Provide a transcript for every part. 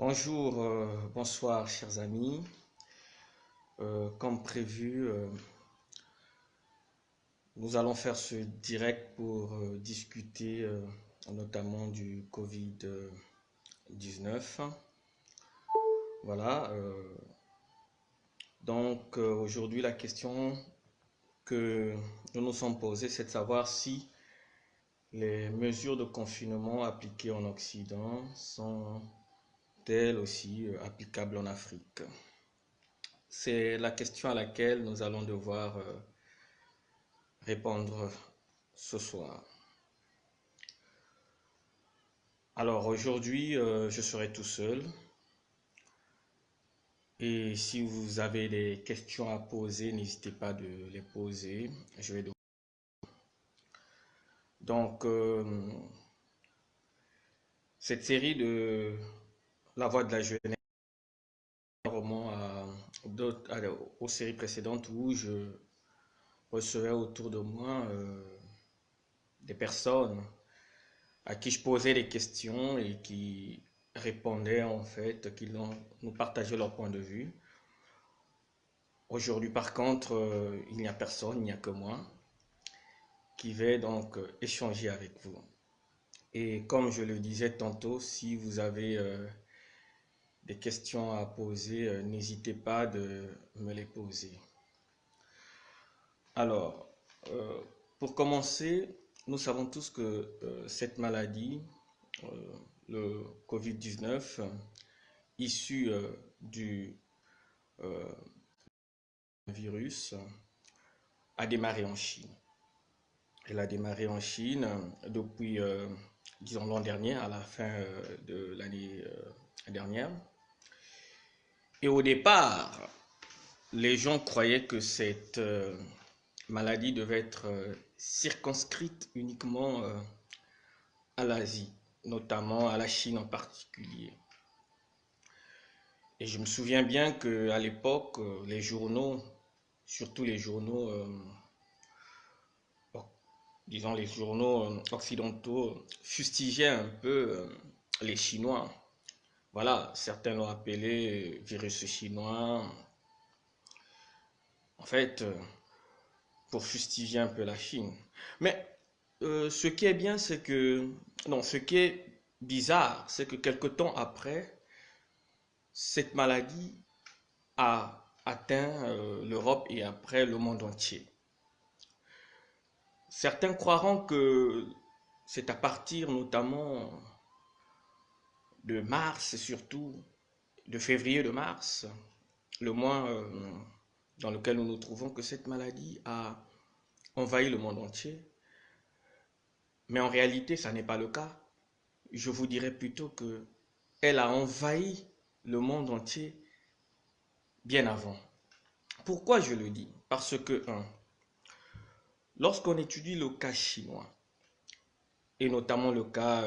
Bonjour, bonsoir chers amis. Comme prévu, nous allons faire ce direct pour discuter notamment du Covid-19. Voilà. Aujourd'hui, la question que nous nous sommes posées, c'est de savoir si les mesures de confinement appliquées en Occident sont-elles aussi applicables en Afrique. C'est la question à laquelle nous allons devoir répondre ce soir. Alors aujourd'hui, je serai tout seul. Et si vous avez des questions à poser, n'hésitez pas de les poser. Je vais Donc, cette série de La Voix de la Jeunesse, aux séries précédentes où je recevais autour de moi des personnes à qui je posais des questions et qui répondaient en fait, nous partageaient leur point de vue. Aujourd'hui, par contre, il n'y a personne, il n'y a que moi qui vais donc échanger avec vous. Et comme je le disais tantôt, si vous avez des questions à poser, n'hésitez pas de me les poser. Alors, pour commencer, nous savons tous que cette maladie, le Covid-19, issu du virus, a démarré en Chine. Elle a démarré en Chine depuis, disons, l'an dernier, à la fin de l'année dernière. Et au départ, les gens croyaient que cette maladie devait être circonscrite uniquement à l'Asie, notamment à la Chine en particulier. Et je me souviens bien qu'à l'époque, les journaux, surtout les journaux, disons les journaux occidentaux, fustigeaient un peu les Chinois. Voilà, certains l'ont appelé virus chinois. En fait, pour fustiger un peu la Chine. Mais ce qui est bien, c'est que... Non, ce qui est bizarre, c'est que quelque temps après, cette maladie a atteint l'Europe et après le monde entier. Certains croiront que c'est à partir notamment de mars, surtout de février, de mars, le mois dans lequel nous nous trouvons, que cette maladie a envahi le monde entier. Mais en réalité, ça n'est pas le cas. Je vous dirais plutôt que elle a envahi le monde entier bien avant. Pourquoi je le dis? Parce que, lorsqu'on étudie le cas chinois, et notamment le cas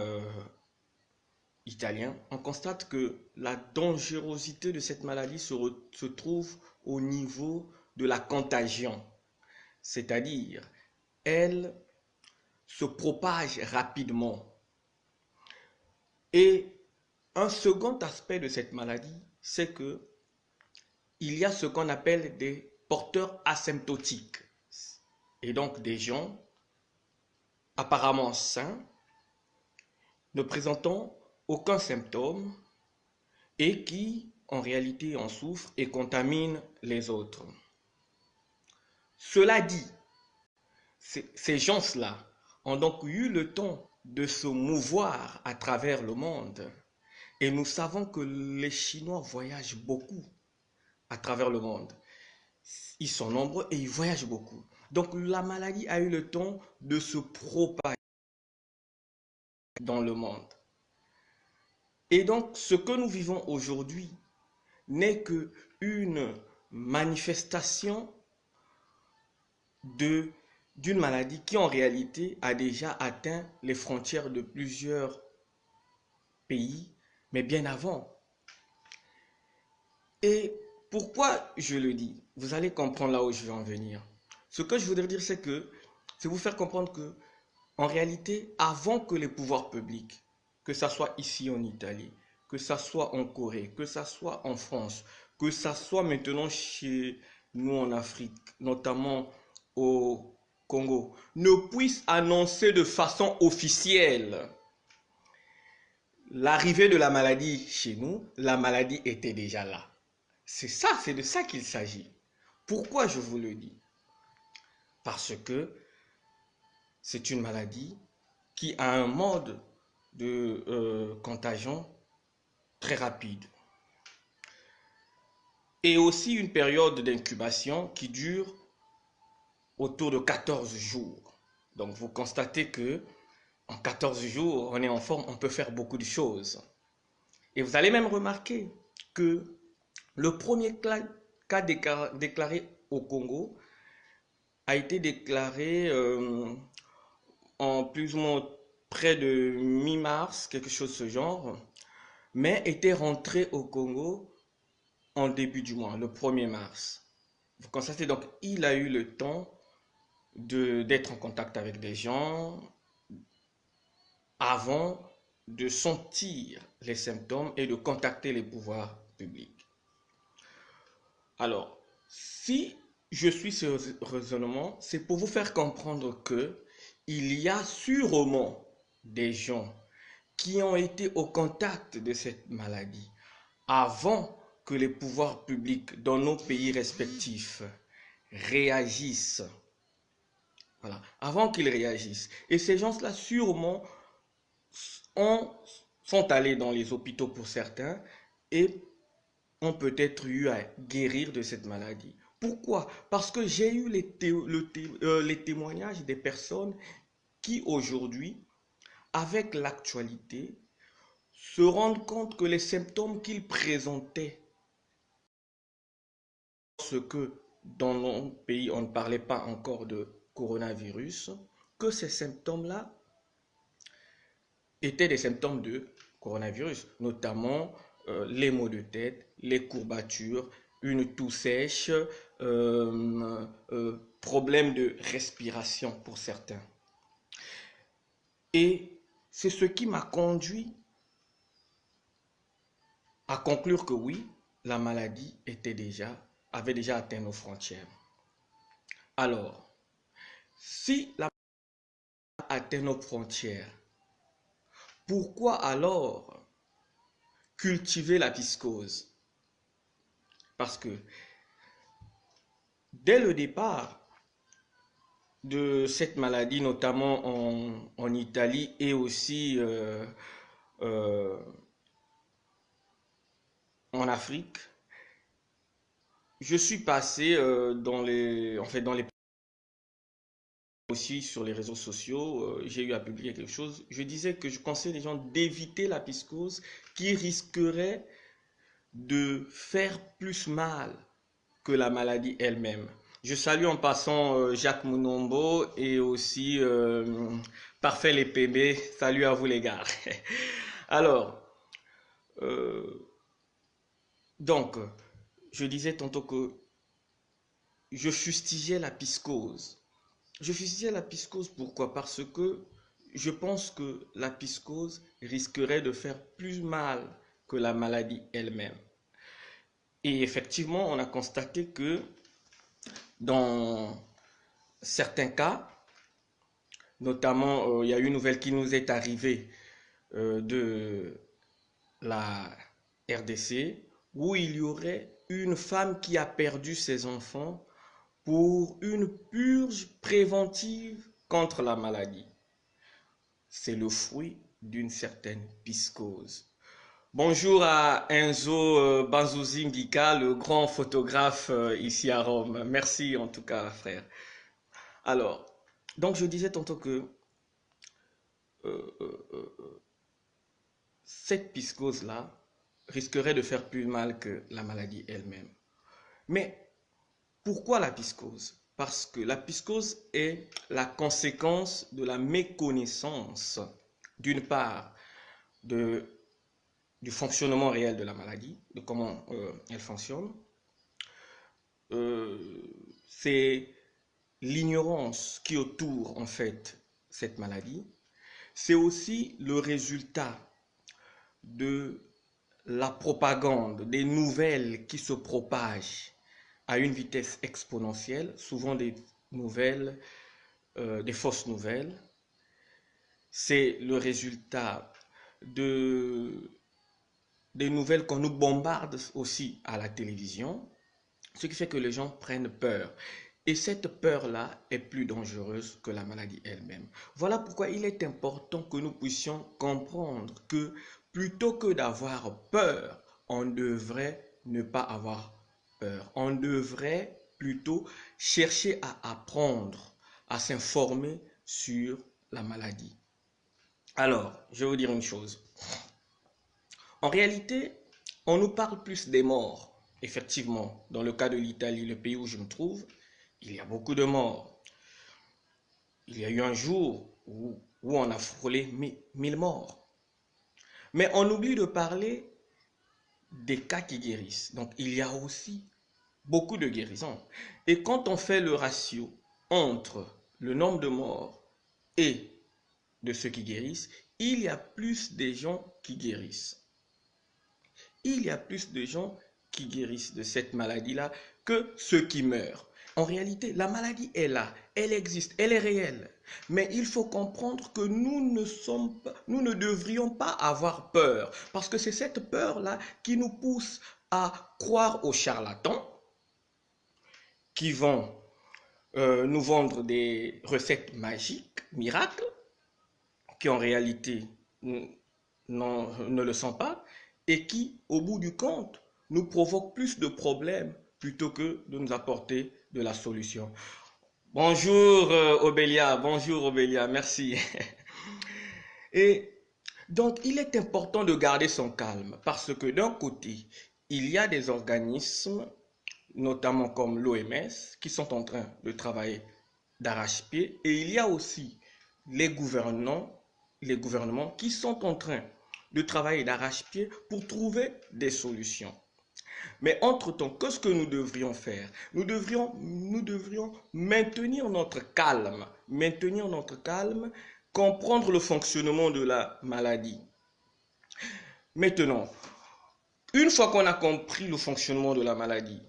italien, on constate que la dangerosité de cette maladie se trouve au niveau de la contagion. C'est-à-dire, elle se propage rapidement. Et un second aspect de cette maladie, c'est que il y a ce qu'on appelle des porteurs asymptotiques. Et donc des gens apparemment sains, ne présentant aucun symptôme et qui en réalité en souffrent et contaminent les autres. Cela dit, ces gens-là ont donc eu le temps de se mouvoir à travers le monde et nous savons que les Chinois voyagent beaucoup à travers le monde. Ils sont nombreux et ils voyagent beaucoup. Donc la maladie a eu le temps de se propager dans le monde. Et donc ce que nous vivons aujourd'hui n'est qu'une manifestation d'une maladie qui en réalité a déjà atteint les frontières de plusieurs pays, mais bien avant. Et pourquoi je le dis? Vous allez comprendre là où je veux en venir. Ce que je voudrais dire, c'est vous faire comprendre que, en réalité, avant que les pouvoirs publics, que ce soit ici en Italie, que ça soit en Corée, que ça soit en France, que ça soit maintenant chez nous en Afrique, notamment au Congo, ne puisse annoncer de façon officielle l'arrivée de la maladie chez nous, la maladie était déjà là. C'est ça, c'est de ça qu'il s'agit. Pourquoi je vous le dis? Parce que c'est une maladie qui a un mode de contagion très rapide. Et aussi une période d'incubation qui dure autour de 14 jours. Donc vous constatez que en 14 jours, on est en forme, on peut faire beaucoup de choses. Et vous allez même remarquer que le premier cas déclaré au Congo a été déclaré en plus ou moins près de mi-mars, quelque chose de ce genre, mais était rentré au Congo en début du mois, le 1er mars. Vous constatez donc, il a eu le temps d'être en contact avec des gens avant de sentir les symptômes et de contacter les pouvoirs publics. Alors, si je suis ce raisonnement, c'est pour vous faire comprendre que il y a sûrement des gens qui ont été au contact de cette maladie avant que les pouvoirs publics dans nos pays respectifs réagissent. Voilà, avant qu'ils réagissent. Et ces gens-là, sûrement, sont allés dans les hôpitaux pour certains et ont peut-être eu à guérir de cette maladie. Pourquoi? Parce que j'ai eu les témoignages des personnes qui aujourd'hui, avec l'actualité, se rendent compte que les symptômes qu'ils présentaient, ce que dans nos pays on ne parlait pas encore de coronavirus, que ces symptômes-là étaient des symptômes de coronavirus, notamment les maux de tête, les courbatures, une toux sèche, problème de respiration pour certains. Et c'est ce qui m'a conduit à conclure que oui, la maladie avait déjà atteint nos frontières. Alors, si la maladie a atteint nos frontières, pourquoi alors cultiver la piscose? Parce que dès le départ de cette maladie, notamment en Italie et aussi en Afrique, je suis passé dans les aussi sur les réseaux sociaux, j'ai eu à publier quelque chose. Je disais que je conseille les gens d'éviter la piscose qui risquerait de faire plus mal que la maladie elle-même. Je salue en passant Jacques Mounombo et aussi Parfait les PB. Salut à vous les gars. Alors, donc, je disais tantôt que je fustigeais la piscose. Je fustigeais la piscose pourquoi? Parce que je pense que la piscose risquerait de faire plus mal que la maladie elle-même. Et effectivement, on a constaté que dans certains cas, notamment, il y a une nouvelle qui nous est arrivée de la RDC, où il y aurait une femme qui a perdu ses enfants pour une purge préventive contre la maladie. C'est le fruit d'une certaine piscose. Bonjour à Enzo Banzuzingika, le grand photographe ici à Rome. Merci en tout cas, frère. Alors, donc je disais tantôt que cette piscose-là risquerait de faire plus mal que la maladie elle-même. Mais pourquoi la piscose? Parce que la piscose est la conséquence de la méconnaissance, d'une part, du fonctionnement réel de la maladie, de comment elle fonctionne. C'est l'ignorance qui entoure en fait cette maladie. C'est aussi le résultat de la propagande des nouvelles qui se propagent à une vitesse exponentielle, souvent des nouvelles, des fausses nouvelles. C'est le résultat de, des nouvelles qu'on nous bombarde aussi à la télévision, ce qui fait que les gens prennent peur. Et cette peur-là est plus dangereuse que la maladie elle-même. Voilà pourquoi il est important que nous puissions comprendre que plutôt que d'avoir peur, on devrait ne pas avoir peur. On devrait plutôt chercher à apprendre, à s'informer sur la maladie. Alors, je vais vous dire une chose. En réalité, on nous parle plus des morts. Effectivement, dans le cas de l'Italie, le pays où je me trouve, il y a beaucoup de morts. Il y a eu un jour où on a frôlé 1000 morts. Mais on oublie de parler des cas qui guérissent. Donc, il y a aussi beaucoup de guérisons. Et quand on fait le ratio entre le nombre de morts et de ceux qui guérissent, il y a plus de gens qui guérissent. Il y a plus de gens qui guérissent de cette maladie-là que ceux qui meurent. En réalité, la maladie est là, elle existe, elle est réelle. Mais il faut comprendre que nous ne devrions pas avoir peur. Parce que c'est cette peur-là qui nous pousse à croire aux charlatans qui vont nous vendre des recettes magiques, miracles, qui en réalité ne le sont pas, et qui, au bout du compte, nous provoquent plus de problèmes plutôt que de nous apporter de la solution. Bonjour Obélia, merci. Et donc, il est important de garder son calme parce que d'un côté, il y a des organismes, notamment comme l'OMS, qui sont en train de travailler d'arrache-pied, et il y a aussi les gouvernements qui sont en train de travailler d'arrache-pied pour trouver des solutions. Mais entre-temps, qu'est-ce que nous devrions faire? Nous devrions maintenir notre calme, comprendre le fonctionnement de la maladie. Maintenant, une fois qu'on a compris le fonctionnement de la maladie,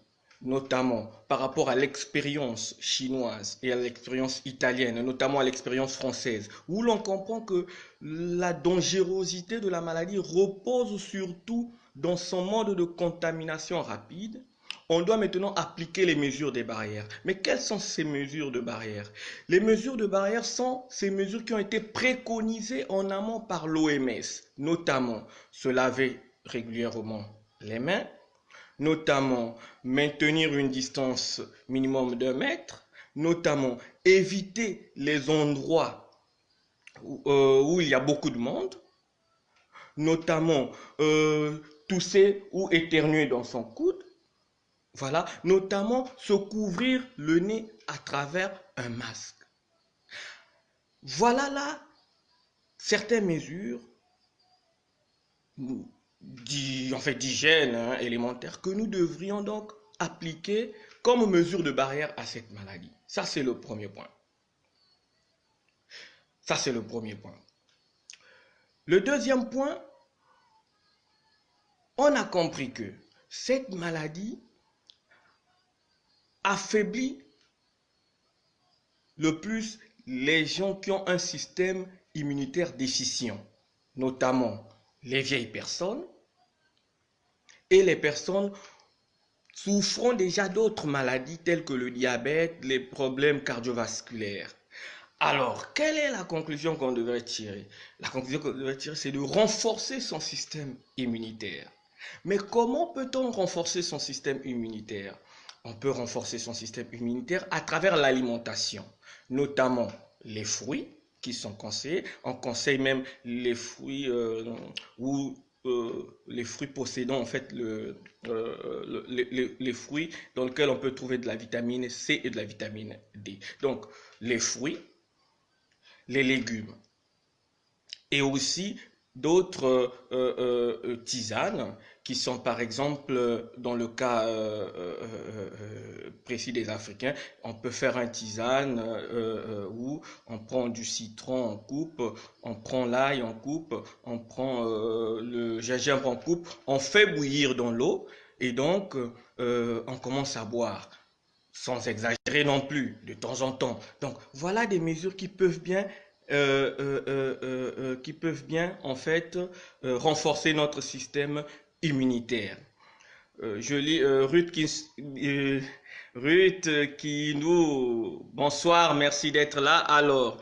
notamment par rapport à l'expérience chinoise et à l'expérience italienne, notamment à l'expérience française, où l'on comprend que la dangerosité de la maladie repose surtout dans son mode de contamination rapide, on doit maintenant appliquer les mesures des barrières. Mais quelles sont ces mesures de barrières? Les mesures de barrières sont ces mesures qui ont été préconisées en amont par l'OMS, notamment se laver régulièrement les mains, notamment maintenir une distance minimum d'1 mètre, notamment éviter les endroits où il y a beaucoup de monde, notamment tousser ou éternuer dans son coude, voilà, notamment se couvrir le nez à travers un masque. Voilà là certaines mesures d'hygiène élémentaire que nous devrions donc appliquer comme mesure de barrière à cette maladie. Ça, c'est le premier point. Le deuxième point, on a compris que cette maladie affaiblit le plus les gens qui ont un système immunitaire déficient, notamment les vieilles personnes et les personnes souffrant déjà d'autres maladies telles que le diabète, les problèmes cardiovasculaires. Alors, quelle est la conclusion qu'on devrait tirer? La conclusion qu'on devrait tirer, c'est de renforcer son système immunitaire. Mais comment peut-on renforcer son système immunitaire? On peut renforcer son système immunitaire à travers l'alimentation, notamment les fruits qui sont conseillés. On conseille même les fruits les fruits possédant en fait les fruits dans lesquels on peut trouver de la vitamine C et de la vitamine D. Donc les fruits, les légumes et aussi d'autres tisanes qui sont par exemple, dans le cas précis des Africains, on peut faire un tisane où on prend du citron en coupe, on prend l'ail en coupe, on prend le gingembre en coupe, on fait bouillir dans l'eau et donc on commence à boire sans exagérer non plus, de temps en temps. Donc voilà des mesures qui peuvent bien en fait renforcer notre système immunitaire. Je lis euh, Ruth qui nous... Bonsoir, merci d'être là. Alors,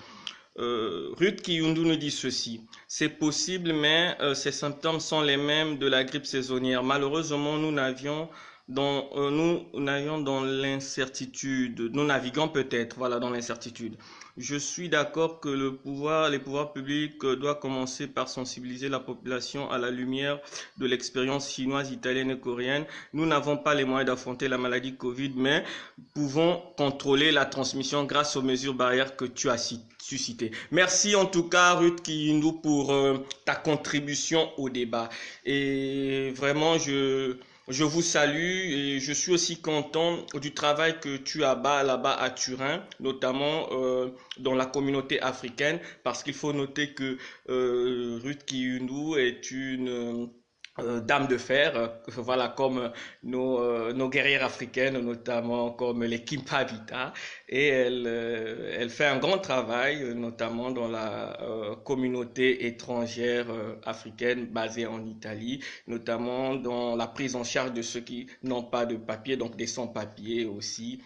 Ruth Kiyundu nous dit ceci. C'est possible, mais ces symptômes sont les mêmes de la grippe saisonnière. Malheureusement, nous navions dans l'incertitude. Nous naviguons peut-être, voilà, dans l'incertitude. Je suis d'accord que les pouvoirs publics doivent commencer par sensibiliser la population à la lumière de l'expérience chinoise, italienne et coréenne. Nous n'avons pas les moyens d'affronter la maladie Covid, mais pouvons contrôler la transmission grâce aux mesures barrières que tu as suscitées. Merci en tout cas, Ruth Kiyundu, pour ta contribution au débat. Et vraiment, je vous salue et je suis aussi content du travail que tu as là-bas à Turin, notamment dans la communauté africaine, parce qu'il faut noter que Ruth Kiyundu est une dame de fer, voilà, comme nos guerrières africaines, notamment comme les Kimpavita, et elle fait un grand travail, notamment dans la communauté étrangère africaine basée en Italie, notamment dans la prise en charge de ceux qui n'ont pas de papier, donc des sans-papiers aussi,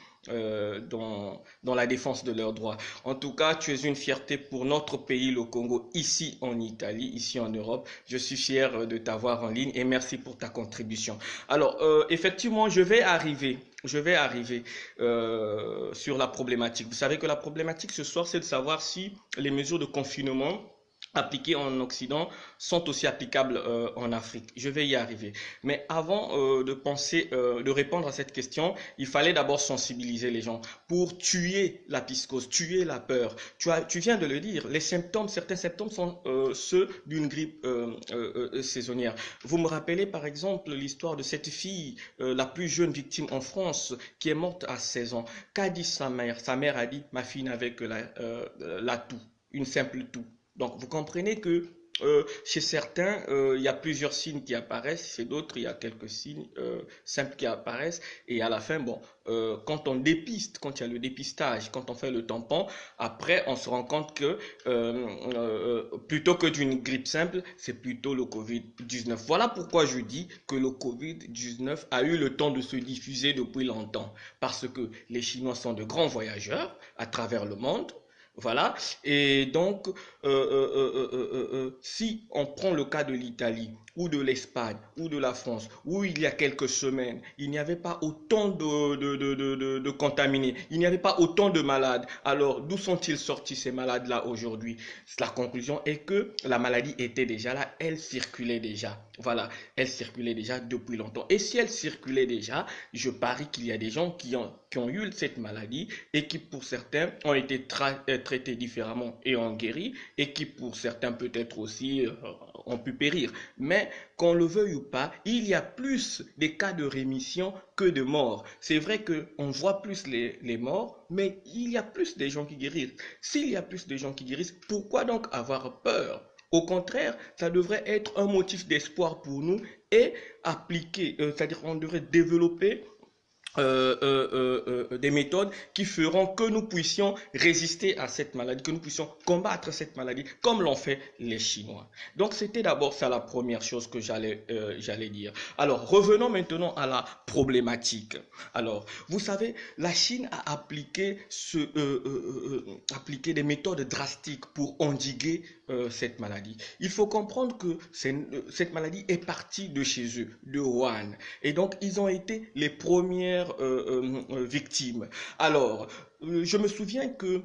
dans la défense de leurs droits. En tout cas, tu es une fierté pour notre pays, le Congo, ici en Italie, ici en Europe. Je suis fier de t'avoir en ligne et merci pour ta contribution. Alors, effectivement, je vais arriver sur la problématique. Vous savez que la problématique ce soir, c'est de savoir si les mesures de confinement appliquées en Occident sont aussi applicables en Afrique. Je vais y arriver. Mais avant de répondre à cette question, il fallait d'abord sensibiliser les gens pour tuer la psychose, tuer la peur. Tu viens de le dire, certains symptômes sont ceux d'une grippe saisonnière. Vous me rappelez par exemple l'histoire de cette fille, la plus jeune victime en France, qui est morte à 16 ans. Qu'a dit sa mère? Sa mère a dit, ma fille n'avait que la toux, une simple toux. Donc, vous comprenez que chez certains, il y a plusieurs signes qui apparaissent, chez d'autres, il y a quelques signes simples qui apparaissent. Et à la fin, bon, quand on dépiste, quand il y a le dépistage, quand on fait le tampon, après, on se rend compte que plutôt que d'une grippe simple, c'est plutôt le Covid-19. Voilà pourquoi je dis que le Covid-19 a eu le temps de se diffuser depuis longtemps. Parce que les Chinois sont de grands voyageurs à travers le monde. Voilà, et donc si on prend le cas de l'Italie ou de l'Espagne ou de la France, où il y a quelques semaines, il n'y avait pas autant de contaminés, il n'y avait pas autant de malades. Alors, d'où sont-ils sortis ces malades-là aujourd'hui? La conclusion est que la maladie était déjà là, elle circulait déjà. Voilà, elle circulait déjà depuis longtemps. Et si elle circulait déjà, je parie qu'il y a des gens qui ont eu cette maladie et qui, pour certains, ont été traités différemment et ont guéri, et qui, pour certains, peut-être aussi, ont pu périr. Mais qu'on le veuille ou pas, il y a plus des cas de rémission que de morts. C'est vrai qu'on voit plus les morts, mais il y a plus de gens qui guérissent. S'il y a plus de gens qui guérissent, pourquoi donc avoir peur? Au contraire, ça devrait être un motif d'espoir pour nous et appliquer, c'est-à-dire on devrait développer des méthodes qui feront que nous puissions résister à cette maladie, que nous puissions combattre cette maladie comme l'ont fait les Chinois. Donc c'était d'abord ça la première chose que j'allais dire. Alors revenons maintenant à la problématique. Alors vous savez, la Chine a appliqué des méthodes drastiques pour endiguer cette maladie. Il faut comprendre que cette maladie est partie de chez eux, de Wuhan. Et donc, ils ont été les premières victimes. Alors, je me souviens que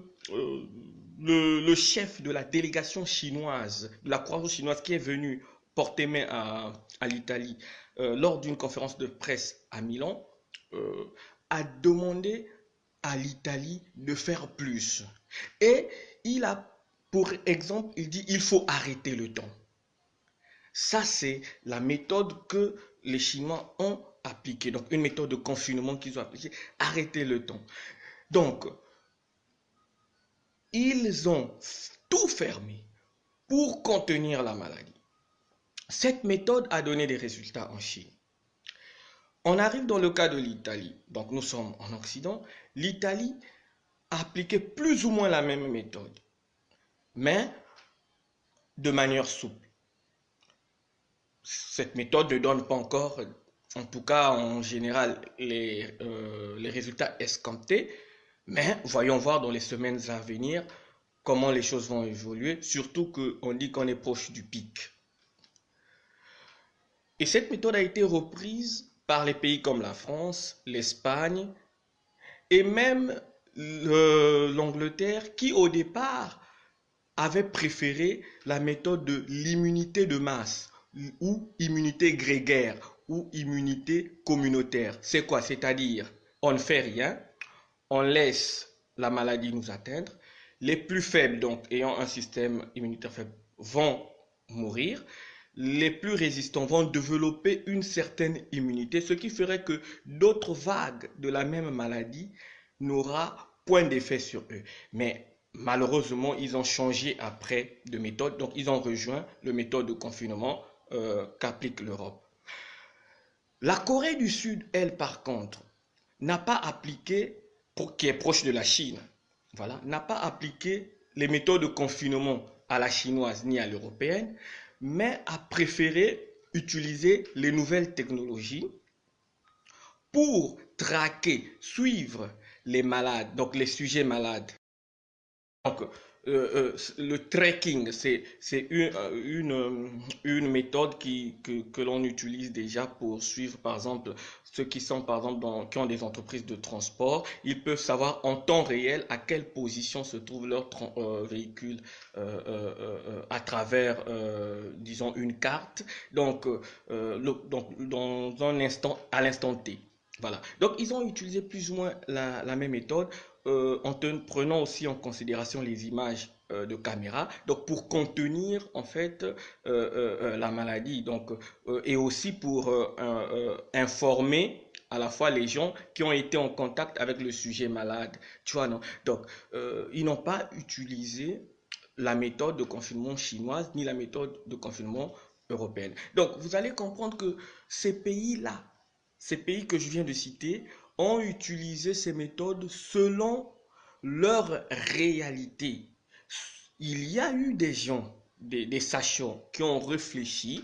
le chef de la délégation chinoise, de la Croix-Rouge chinoise qui est venu porter main à l'Italie lors d'une conférence de presse à Milan, a demandé à l'Italie de faire plus. Et il a, pour exemple, il dit il faut arrêter le temps. Ça, c'est la méthode que les Chinois ont appliquée. Donc, une méthode de confinement qu'ils ont appliquée. Arrêter le temps. Donc, ils ont tout fermé pour contenir la maladie. Cette méthode a donné des résultats en Chine. On arrive dans le cas de l'Italie. Donc, nous sommes en Occident. L'Italie a appliqué plus ou moins la même méthode, mais de manière souple. Cette méthode ne donne pas encore, en tout cas en général, les résultats escomptés, mais voyons voir dans les semaines à venir comment les choses vont évoluer, surtout qu'on dit qu'on est proche du pic. Et cette méthode a été reprise par les pays comme la France, l'Espagne et même l'Angleterre qui au départ avait préféré la méthode de l'immunité de masse ou immunité grégaire ou immunité communautaire. C'est quoi? C'est-à-dire, on ne fait rien, on laisse la maladie nous atteindre. Les plus faibles, donc ayant un système immunitaire faible, vont mourir. Les plus résistants vont développer une certaine immunité, ce qui ferait que d'autres vagues de la même maladie n'aura point d'effet sur eux. Mais malheureusement, ils ont changé après de méthode, donc ils ont rejoint la méthode de confinement qu'applique l'Europe. La Corée du Sud, elle, par contre, n'a pas appliqué, qui est proche de la Chine, voilà, n'a pas appliqué les méthodes de confinement à la chinoise ni à l'européenne, mais a préféré utiliser les nouvelles technologies pour traquer, suivre les malades, donc les sujets malades. Donc, le tracking, c'est une méthode que l'on utilise déjà pour suivre, par exemple, ceux qui sont, par exemple, qui ont des entreprises de transport. Ils peuvent savoir en temps réel à quelle position se trouve leur véhicule à travers, disons, une carte. Donc, dans un instant, à l'instant T. Voilà. Donc, ils ont utilisé plus ou moins la même méthode en prenant aussi en considération les images de caméra, donc pour contenir en fait la maladie, donc et aussi pour informer à la fois les gens qui ont été en contact avec le sujet malade, tu vois, non? Donc, ils n'ont pas utilisé la méthode de confinement chinoise ni la méthode de confinement européenne. Donc, vous allez comprendre que ces pays-là, ces pays que je viens de citer, ont utilisé ces méthodes selon leur réalité. Il y a eu des gens, des sachants qui ont réfléchi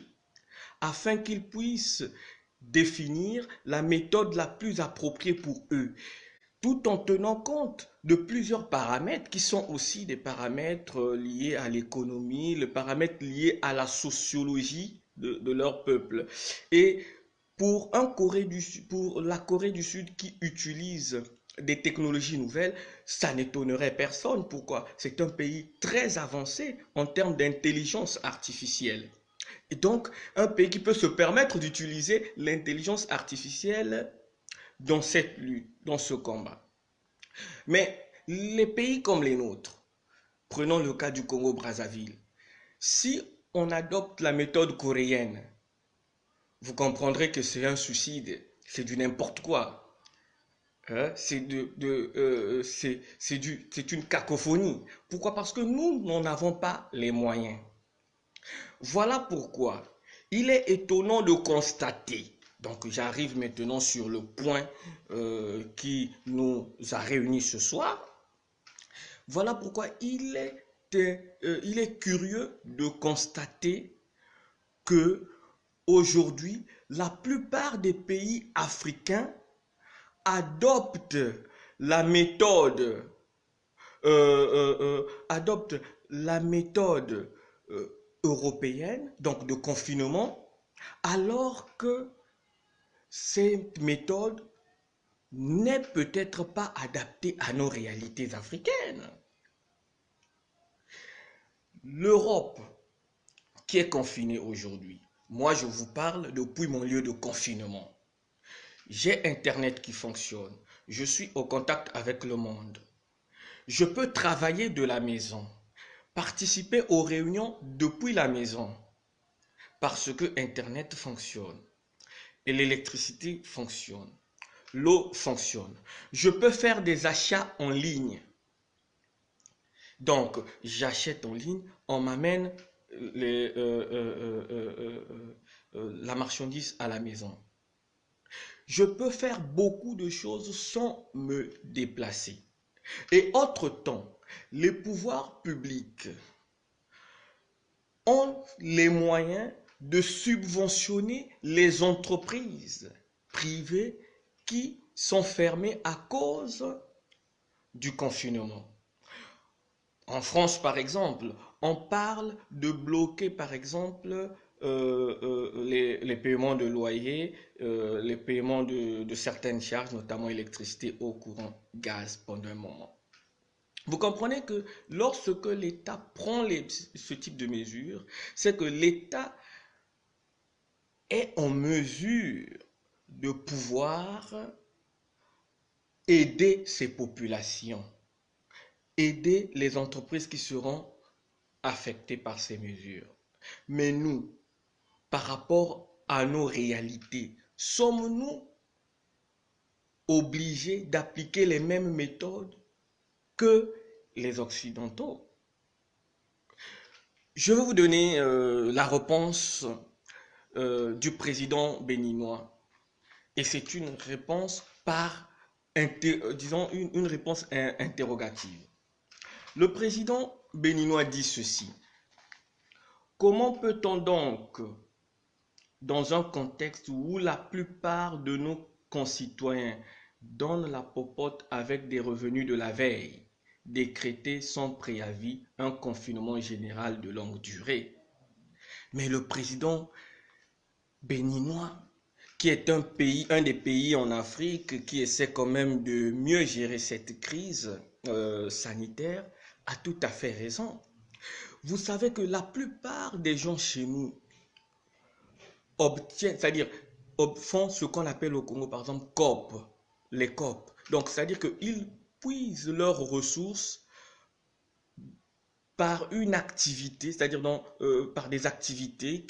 afin qu'ils puissent définir la méthode la plus appropriée pour eux, tout en tenant compte de plusieurs paramètres qui sont aussi des paramètres liés à l'économie, les paramètres liés à la sociologie de leur peuple. Et pour la Corée du Sud qui utilise des technologies nouvelles, ça n'étonnerait personne. Pourquoi? C'est un pays très avancé en termes d'intelligence artificielle. Et donc, un pays qui peut se permettre d'utiliser l'intelligence artificielle dans cette lutte, dans ce combat. Mais les pays comme les nôtres, prenons le cas du Congo-Brazzaville, si on adopte la méthode coréenne, vous comprendrez que c'est un suicide, c'est du n'importe quoi. Hein? C'est une cacophonie. Pourquoi? Parce que nous n'en avons pas les moyens. Voilà pourquoi il est étonnant de constater, donc j'arrive maintenant sur le point qui nous a réunis ce soir. Voilà pourquoi il est curieux de constater que aujourd'hui, la plupart des pays africains adoptent la méthode, européenne, donc de confinement, alors que cette méthode n'est peut-être pas adaptée à nos réalités africaines. L'Europe qui est confinée aujourd'hui, moi je vous parle depuis mon lieu de confinement. J'ai Internet qui fonctionne, je suis au contact avec le monde. Je peux travailler de la maison, participer aux réunions depuis la maison. parce que Internet fonctionne et l'électricité fonctionne, l'eau fonctionne. Je peux faire des achats en ligne. Donc, j'achète en ligne, on m'amène la marchandise à la maison. Je peux faire beaucoup de choses sans me déplacer. Et autre temps, les pouvoirs publics ont les moyens de subventionner les entreprises privées qui sont fermées à cause du confinement. En France, par exemple, on parle de bloquer, par exemple, les paiements de loyer, les paiements de certaines charges, notamment électricité, eau, courant, gaz, pendant un moment. Vous comprenez que lorsque l'État prend ce type de mesures, c'est que l'État est en mesure de pouvoir aider ces populations, aider les entreprises qui seront affectées par ces mesures. Mais nous, par rapport à nos réalités, sommes-nous obligés d'appliquer les mêmes méthodes que les Occidentaux? Je vais vous donner la réponse du président béninois. Et c'est une réponse disons, une réponse interrogative. Le président béninois dit ceci. Comment peut-on donc, dans un contexte où la plupart de nos concitoyens donnent la popote avec des revenus de la veille, décréter sans préavis un confinement général de longue durée? Mais le président béninois, qui est un des pays en Afrique qui essaie quand même de mieux gérer cette crise sanitaire, a tout à fait raison. Vous savez que la plupart des gens chez nous obtiennent, c'est-à-dire font ce qu'on appelle au Congo, par exemple, COP, les COP. Donc, c'est-à-dire qu'ils puisent leurs ressources par une activité, c'est-à-dire par des activités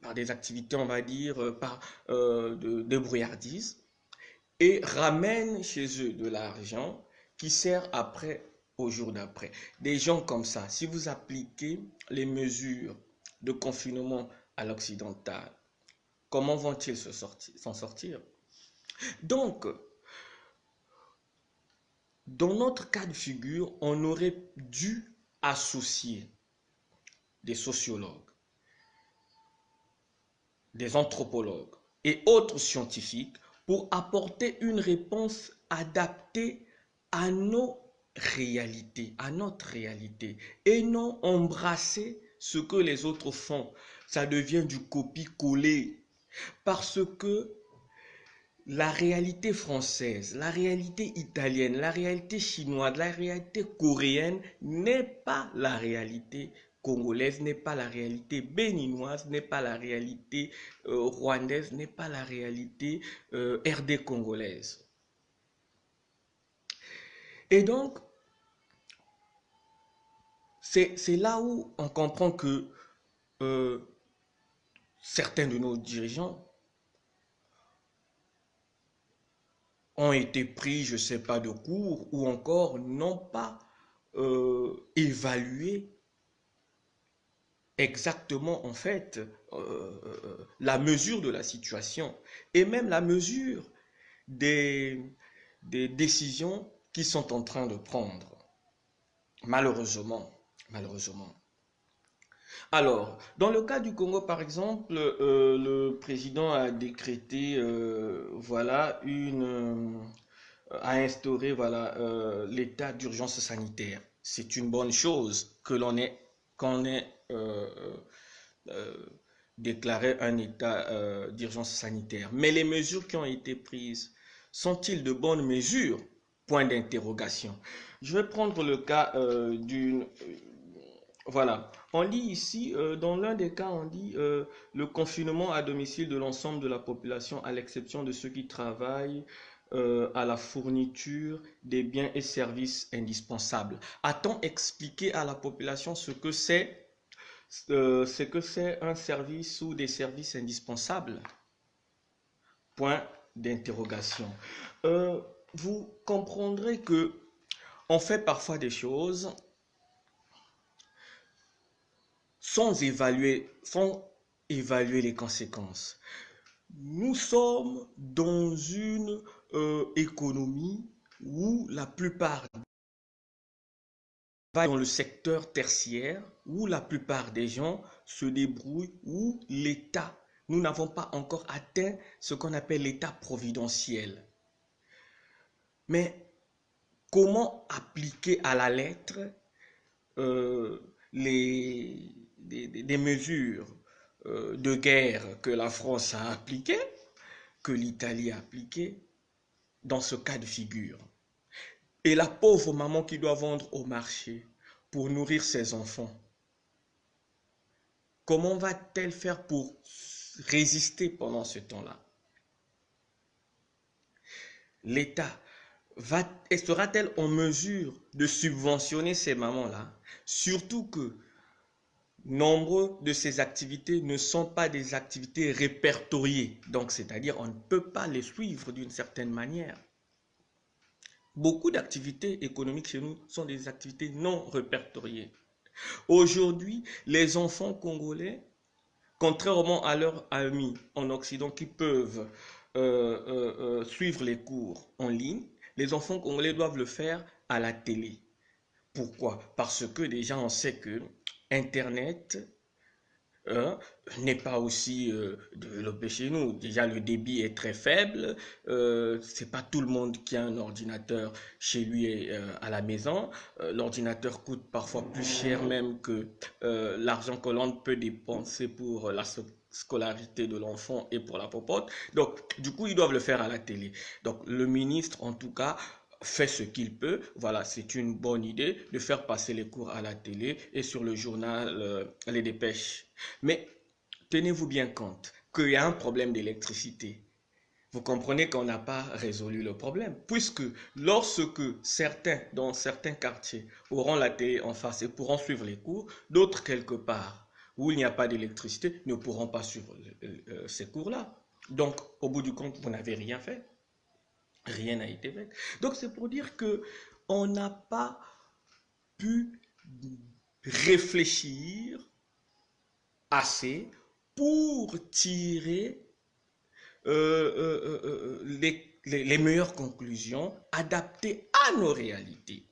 par des activités, on va dire, par de brouillardise, et ramènent chez eux de l'argent qui sert après, au jour d'après. Des gens comme ça, si vous appliquez les mesures de confinement à l'occidental, comment vont-ils s'en sortir? Donc, dans notre cas de figure, on aurait dû associer des sociologues, des anthropologues et autres scientifiques pour apporter une réponse adaptée à nos réalités, à notre réalité, et non embrasser ce que les autres font. Ça devient du copier-coller parce que la réalité française, la réalité italienne, la réalité chinoise, la réalité coréenne n'est pas la réalité congolaise, n'est pas la réalité béninoise, n'est pas la réalité rwandaise, n'est pas la réalité RD congolaise. Et donc, c'est là où on comprend que certains de nos dirigeants ont été pris, je ne sais pas, de cours ou encore n'ont pas évalué exactement en fait la mesure de la situation et même la mesure des décisions qu'ils sont en train de prendre. Malheureusement, malheureusement. Alors, dans le cas du Congo, par exemple, le président a décrété, voilà, a instauré, voilà, l'état d'urgence sanitaire. C'est une bonne chose qu'on ait déclaré un état d'urgence sanitaire. Mais les mesures qui ont été prises, sont-ils de bonnes mesures? Point d'interrogation. Je vais prendre le cas d'une... Voilà, on lit ici, dans l'un des cas, on dit le confinement à domicile de l'ensemble de la population, à l'exception de ceux qui travaillent à la fourniture des biens et services indispensables. A-t-on expliqué à la population ce que c'est C'est que c'est un service ou des services indispensables. Point d'interrogation. Vous comprendrez que on fait parfois des choses sans évaluer les conséquences. Nous sommes dans une économie où la plupart dans le secteur tertiaire, où la plupart des gens se débrouillent, où l'État, nous n'avons pas encore atteint ce qu'on appelle l'État providentiel. Mais comment appliquer à la lettre des mesures de guerre que la France a appliquées, que l'Italie a appliquées dans ce cas de figure? Et la pauvre maman qui doit vendre au marché pour nourrir ses enfants, comment va-t-elle faire pour résister pendant ce temps-là? L'État sera-t-elle en mesure de subventionner ces mamans-là? Surtout que nombre de ces activités ne sont pas des activités répertoriées. Donc, c'est-à-dire on ne peut pas les suivre d'une certaine manière. Beaucoup d'activités économiques chez nous sont des activités non répertoriées. Aujourd'hui, les enfants congolais, contrairement à leurs amis en Occident qui peuvent suivre les cours en ligne, les enfants congolais doivent le faire à la télé. Pourquoi? Parce que déjà on sait que Internet n'est pas aussi développé chez nous. Déjà, le débit est très faible. C'est pas tout le monde qui a un ordinateur chez lui à la maison. L'ordinateur coûte parfois plus cher même que l'argent que l'on peut dépenser pour la scolarité de l'enfant et pour la popote. Donc, du coup, ils doivent le faire à la télé. Donc, le ministre, en tout cas, fait ce qu'il peut. Voilà, c'est une bonne idée de faire passer les cours à la télé et sur le journal Les Dépêches. Mais tenez-vous bien compte qu'il y a un problème d'électricité. Vous comprenez qu'on n'a pas résolu le problème, puisque lorsque certains, dans certains quartiers, auront la télé en face et pourront suivre les cours, d'autres quelque part où il n'y a pas d'électricité ne pourront pas suivre ces cours-là. Donc, au bout du compte, vous n'avez rien fait. Rien n'a été fait. Donc, c'est pour dire que on n'a pas pu réfléchir assez pour tirer les meilleures conclusions adaptées à nos réalités.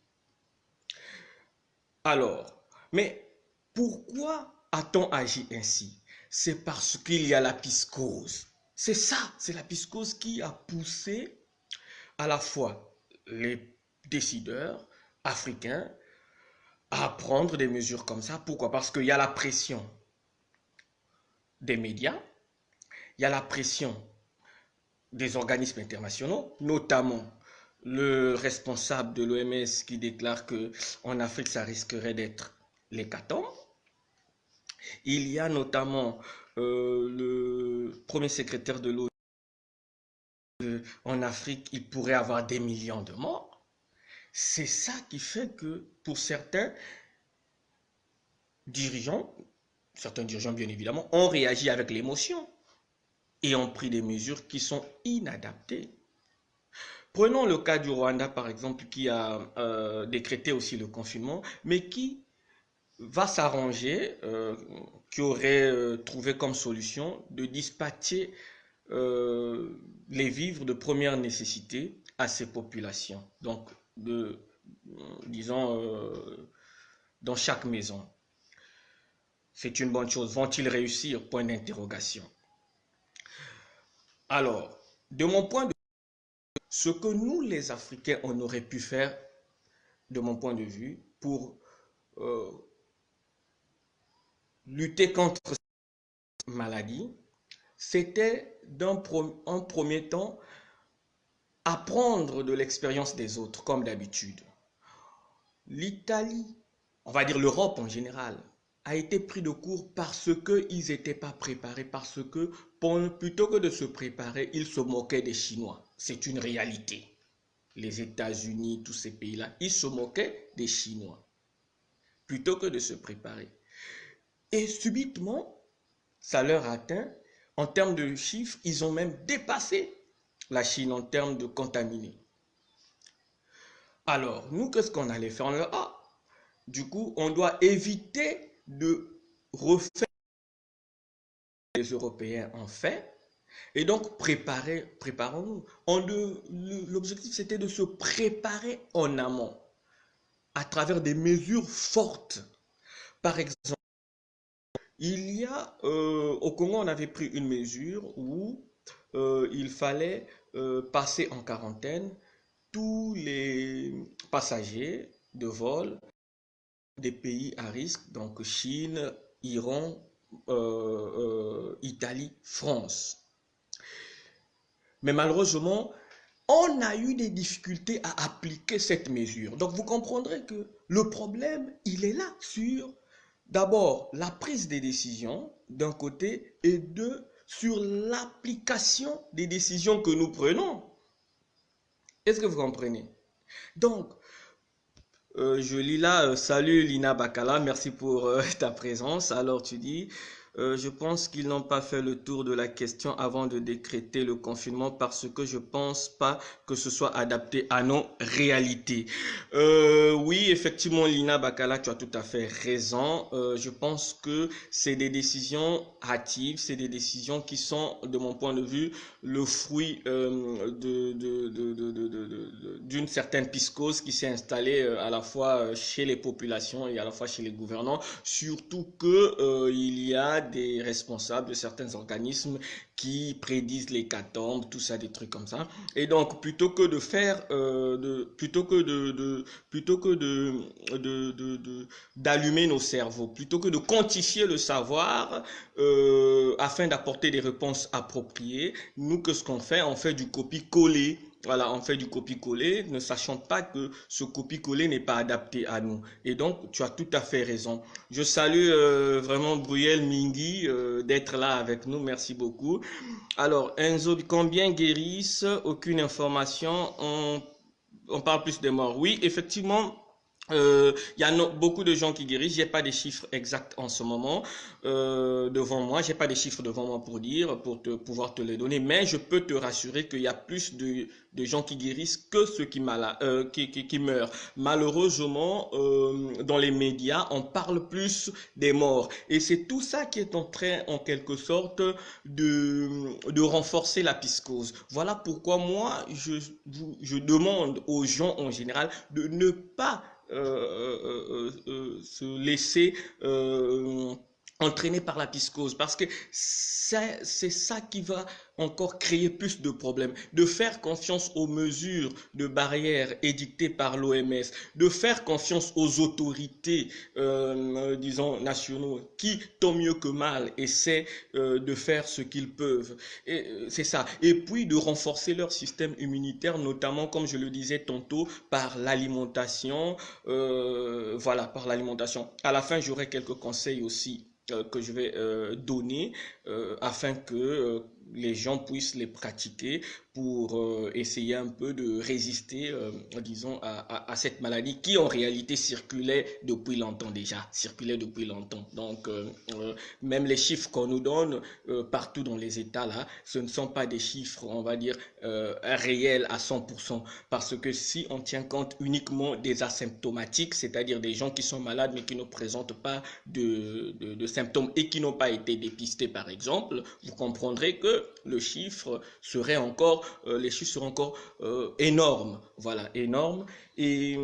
Alors, mais pourquoi a-t-on agi ainsi? C'est parce qu'il y a la piscose. C'est ça, c'est la piscose qui a poussé à la fois les décideurs africains à prendre des mesures comme ça. Pourquoi? Parce qu'il y a la pression des médias, il y a la pression des organismes internationaux, notamment le responsable de l'OMS qui déclare qu'en Afrique, ça risquerait d'être l'hécatombe. Il y a notamment le premier secrétaire de l'ONU. En Afrique, il pourrait avoir des millions de morts. C'est ça qui fait que pour certains dirigeants bien évidemment, ont réagi avec l'émotion et ont pris des mesures qui sont inadaptées. Prenons le cas du Rwanda, par exemple, qui a décrété aussi le confinement, mais qui va s'arranger, qui aurait trouvé comme solution de dispatcher les vivres de première nécessité à ces populations. Donc, disons, dans chaque maison. C'est une bonne chose. Vont-ils réussir? Point d'interrogation. Alors, de mon point de vue, ce que nous, les Africains, on aurait pu faire, de mon point de vue, pour lutter contre cette maladie, c'était en premier temps apprendre de l'expérience des autres, comme d'habitude. L'Italie, on va dire l'Europe en général, a été pris de court parce qu'ils n'étaient pas préparés, parce que plutôt que de se préparer, ils se moquaient des Chinois. C'est une réalité. Les États-Unis, tous ces pays-là, ils se moquaient des Chinois, plutôt que de se préparer. Et subitement, ça leur atteint. En termes de chiffres, ils ont même dépassé la Chine en termes de contaminés. Alors, nous, qu'est-ce qu'on allait faire? Du coup, on doit éviter de refaire ce que les Européens ont fait. Et donc, préparons-nous. L'objectif, c'était de se préparer en amont à travers des mesures fortes. Par exemple, au Congo, on avait pris une mesure où il fallait passer en quarantaine tous les passagers de vol des pays à risque, donc Chine, Iran, Italie, France. Mais malheureusement, on a eu des difficultés à appliquer cette mesure. Donc vous comprendrez que le problème, il est là sur d'abord la prise des décisions d'un côté et sur l'application des décisions que nous prenons. Est-ce que vous comprenez? Donc, je lis là, salut Lina Bakala, merci pour ta présence. Alors tu dis, je pense qu'ils n'ont pas fait le tour de la question avant de décréter le confinement parce que je pense pas que ce soit adapté à nos réalités. Oui, effectivement, Lina Bakala, tu as tout à fait raison. Je pense que c'est des décisions hâtives, c'est des décisions qui sont, de mon point de vue, le fruit d'une certaine psychose qui s'est installée à la fois chez les populations et à la fois chez les gouvernants, surtout que il y a des responsables de certains organismes qui prédisent l'hécatombe, tout ça, des trucs comme ça. Et donc, plutôt que de faire, plutôt que d'allumer nos cerveaux, plutôt que de quantifier le savoir afin d'apporter des réponses appropriées, nous, qu'est-ce qu'on fait? On fait du copier-coller. Voilà, on fait du copier-coller, ne sachant pas que ce copier-coller n'est pas adapté à nous. Et donc, tu as tout à fait raison. Je salue vraiment Bruyel Mingi d'être là avec nous. Merci beaucoup. Alors, Enzo, combien guérissent? Aucune information. On parle plus des morts. Oui, effectivement. Il y a beaucoup de gens qui guérissent. J'ai pas des chiffres exacts en ce moment devant moi. J'ai pas des chiffres devant moi pour dire, pouvoir te les donner. Mais je peux te rassurer qu'il y a plus de gens qui guérissent que ceux qui meurent. Malheureusement, dans les médias, on parle plus des morts. Et c'est tout ça qui est en train, en quelque sorte, de renforcer la psychose. Voilà pourquoi moi, je demande aux gens en général de ne pas se laisser entraîner par la psychose parce que c'est ça qui va encore créer plus de problèmes, de faire confiance aux mesures de barrières édictées par l'OMS, de faire confiance aux autorités, disons, nationaux, qui, tant mieux que mal, essaient de faire ce qu'ils peuvent. C'est ça. Et puis de renforcer leur système immunitaire, notamment, comme je le disais tantôt, par l'alimentation, voilà, par l'alimentation. À la fin, j'aurai quelques conseils aussi que je vais donner afin que les gens puissent les pratiquer pour essayer un peu de résister, disons, à cette maladie qui en réalité circulait depuis longtemps déjà, circulait depuis longtemps. Donc, même les chiffres qu'on nous donne partout dans les États, là, ce ne sont pas des chiffres, on va dire, réels à 100%. Parce que si on tient compte uniquement des asymptomatiques, c'est-à-dire des gens qui sont malades mais qui ne présentent pas de symptômes et qui n'ont pas été dépistés, par exemple, vous comprendrez que le chiffre serait encore, les chiffres seront encore énormes, voilà, énormes. Et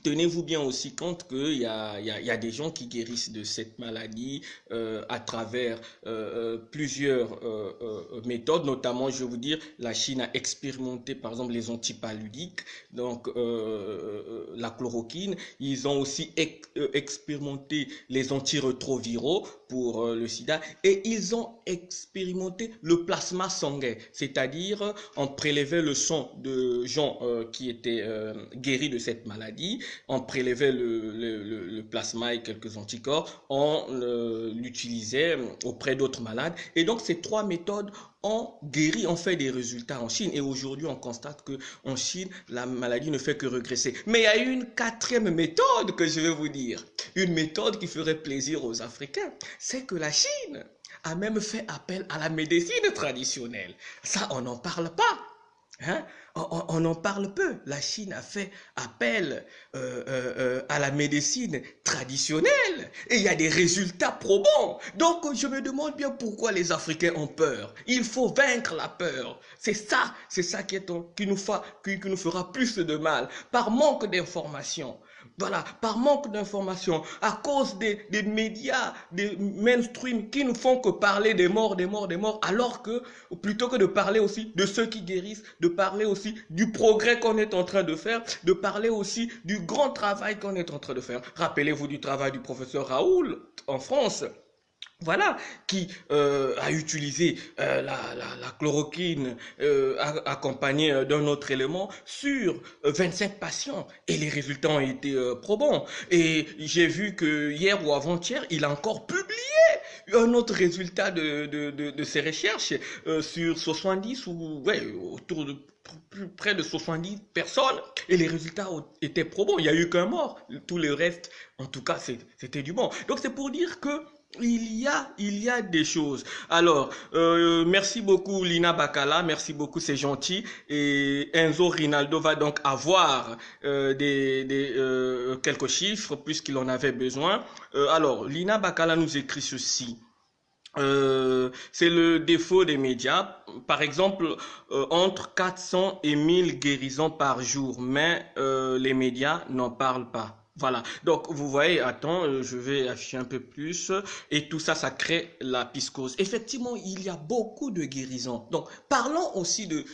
tenez-vous bien aussi compte qu'il y a des gens qui guérissent de cette maladie à travers plusieurs méthodes, notamment, je vais vous dire, la Chine a expérimenté par exemple les antipaludiques, donc la chloroquine. Ils ont aussi expérimenté les antirétroviraux pour le sida et ils ont expérimenté le plasma sanguin, c'est-à-dire on prélevait le sang de gens qui étaient guéris de cette maladie, on prélevait le plasma et quelques anticorps, on l'utilisait auprès d'autres malades. Et donc ces trois méthodes on guérit, on fait des résultats en Chine. Et aujourd'hui, on constate qu'en Chine, la maladie ne fait que régresser. Mais il y a une quatrième méthode que je vais vous dire. Une méthode qui ferait plaisir aux Africains. C'est que la Chine a même fait appel à la médecine traditionnelle. Ça, on n'en parle pas. Hein? On en parle peu. La Chine a fait appel à la médecine traditionnelle et il y a des résultats probants. Donc, je me demande bien pourquoi les Africains ont peur. Il faut vaincre la peur. C'est ça qui nous fera plus de mal par manque d'information. Voilà, par manque d'informations, à cause des médias, des mainstream qui ne font que parler des morts, alors que plutôt que de parler aussi de ceux qui guérissent, de parler aussi du progrès qu'on est en train de faire, de parler aussi du grand travail qu'on est en train de faire. Rappelez-vous du travail du professeur Raoul en France. Voilà, qui a utilisé la chloroquine accompagnée d'un autre élément sur 25 patients et les résultats ont été probants. Et j'ai vu que hier ou avant-hier, il a encore publié un autre résultat de ses recherches sur 70 ou ouais, autour de près de 70 personnes et les résultats étaient probants. Il n'y a eu qu'un mort. Tout le reste, en tout cas, c'était du bon. Donc c'est pour dire que il y a des choses. Alors, merci beaucoup Lina Bakala, merci beaucoup, c'est gentil. Et Enzo Rinaldo va donc avoir quelques chiffres puisqu'il en avait besoin. Alors, Lina Bakala nous écrit ceci. C'est le défaut des médias. Par exemple, entre 400 et 1000 guérisons par jour, mais les médias n'en parlent pas. Voilà, donc vous voyez, attends, je vais afficher un peu plus, et tout ça, ça crée la piscose. Effectivement, il y a beaucoup de guérisons. Donc, parlons aussi des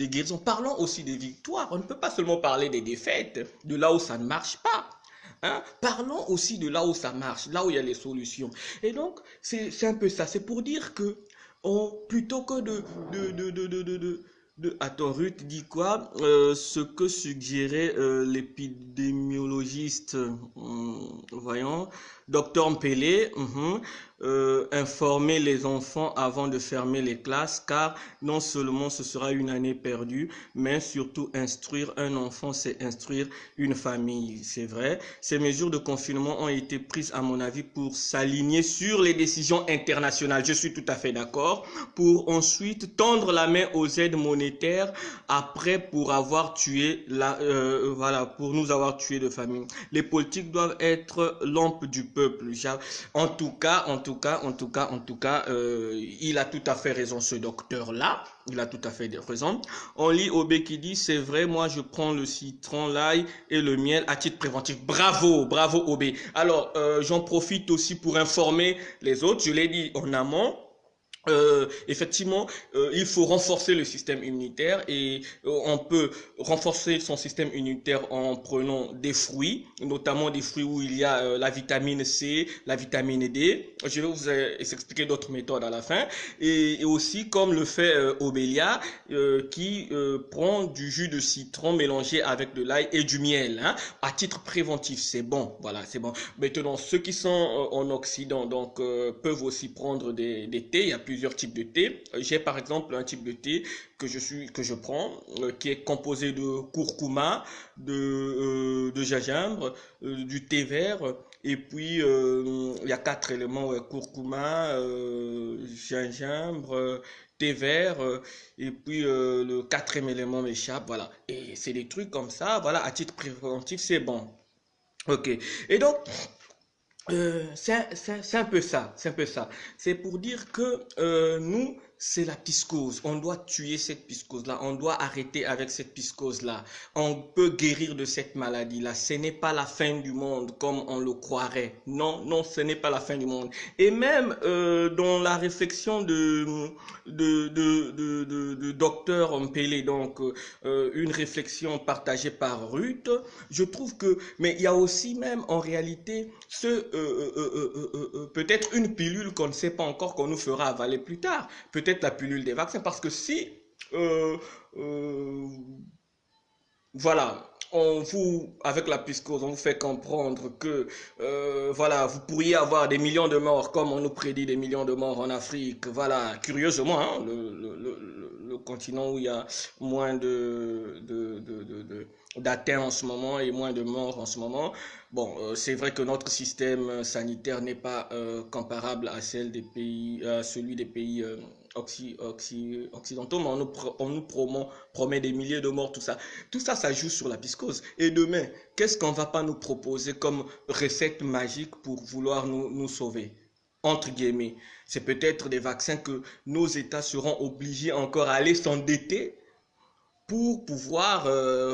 guérisons, parlons aussi des victoires. On ne peut pas seulement parler des défaites, de là où ça ne marche pas. Hein? Parlons aussi de là où ça marche, là où il y a les solutions. Et donc, c'est un peu ça. C'est pour dire que plutôt que Attends, Ruth dit quoi? Ce que suggérait l'épidémiologiste, voyons, Docteur Mpele, informer les enfants avant de fermer les classes, car non seulement ce sera une année perdue, mais surtout instruire un enfant, c'est instruire une famille, c'est vrai. Ces mesures de confinement ont été prises, à mon avis, pour s'aligner sur les décisions internationales. Je suis tout à fait d'accord. Pour ensuite tendre la main aux aides monétaires, après pour avoir tué voilà, pour nous avoir tué de famine. Les politiques doivent être lampe du peuple. En tout cas, il a tout à fait raison, ce docteur-là. Il a tout à fait raison. On lit Obé qui dit, c'est vrai, moi je prends le citron, l'ail et le miel à titre préventif. Bravo, bravo Obé. Alors, j'en profite aussi pour informer les autres. Je l'ai dit en amont. Effectivement, il faut renforcer le système immunitaire et on peut renforcer son système immunitaire en prenant des fruits, notamment des fruits où il y a la vitamine C, la vitamine D. Je vais vous expliquer d'autres méthodes à la fin. Et aussi, comme le fait Obélia, qui prend du jus de citron mélangé avec de l'ail et du miel. Hein, à titre préventif, c'est bon. Voilà, c'est bon. Maintenant, ceux qui sont en Occident donc peuvent aussi prendre des thés. Il y a plusieurs types de thé. J'ai par exemple un type de thé que je prends qui est composé de curcuma, de gingembre, du thé vert et puis il y a 4 éléments, curcuma, gingembre, thé vert et puis le quatrième élément m'échappe, voilà. Et c'est des trucs comme ça, voilà, à titre préventif, c'est bon. Ok. Et donc c'est un peu ça, c'est un peu ça. C'est pour dire que nous, c'est la piscose. On doit tuer cette piscose-là. On doit arrêter avec cette piscose-là. On peut guérir de cette maladie-là. Ce n'est pas la fin du monde comme on le croirait. Non, non, ce n'est pas la fin du monde. Et même dans la réflexion de docteur Mpele, donc une réflexion partagée par Ruth, je trouve que, mais il y a aussi même en réalité peut-être une pilule qu'on ne sait pas encore qu'on nous fera avaler plus tard. Peut-être la pilule des vaccins, parce que si voilà, avec la psychose, on vous fait comprendre que voilà, vous pourriez avoir des millions de morts, comme on nous prédit des millions de morts en Afrique. Voilà, curieusement, hein, le continent où il y a moins d'atteints en ce moment et moins de morts en ce moment. Bon, c'est vrai que notre système sanitaire n'est pas comparable à celui des pays occidentaux, mais on nous promet des milliers de morts, tout ça. Tout ça, ça joue sur la psychose. Et demain, qu'est-ce qu'on va pas nous proposer comme recette magique pour vouloir nous sauver? Entre guillemets. C'est peut-être des vaccins que nos États seront obligés encore à aller s'endetter pour pouvoir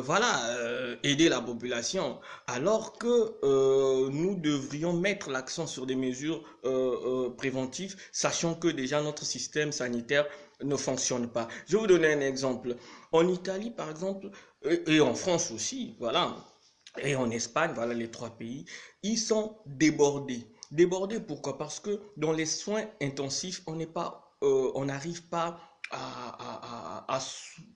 voilà, aider la population, alors que nous devrions mettre l'accent sur des mesures préventives, sachant que déjà notre système sanitaire ne fonctionne pas. Je vais vous donner un exemple. En Italie, par exemple, et en France aussi, voilà, et en Espagne, voilà les trois pays, ils sont débordés. Débordés pourquoi? Parce que dans les soins intensifs, on n'arrive pas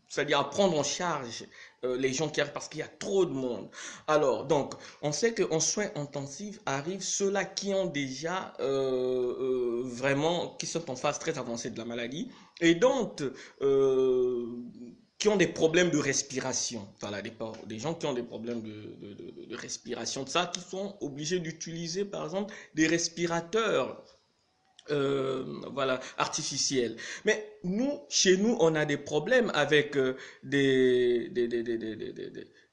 c'est-à-dire à prendre en charge les gens qui arrivent parce qu'il y a trop de monde. Alors, donc, on sait qu'en soins intensifs arrivent ceux-là qui ont déjà vraiment, qui sont en phase très avancée de la maladie et donc qui ont des problèmes de respiration. Voilà, des gens qui ont des problèmes de respiration, de ça, qui sont obligés d'utiliser, par exemple, des respirateurs voilà, artificielle. Mais nous, chez nous, on a des problèmes avec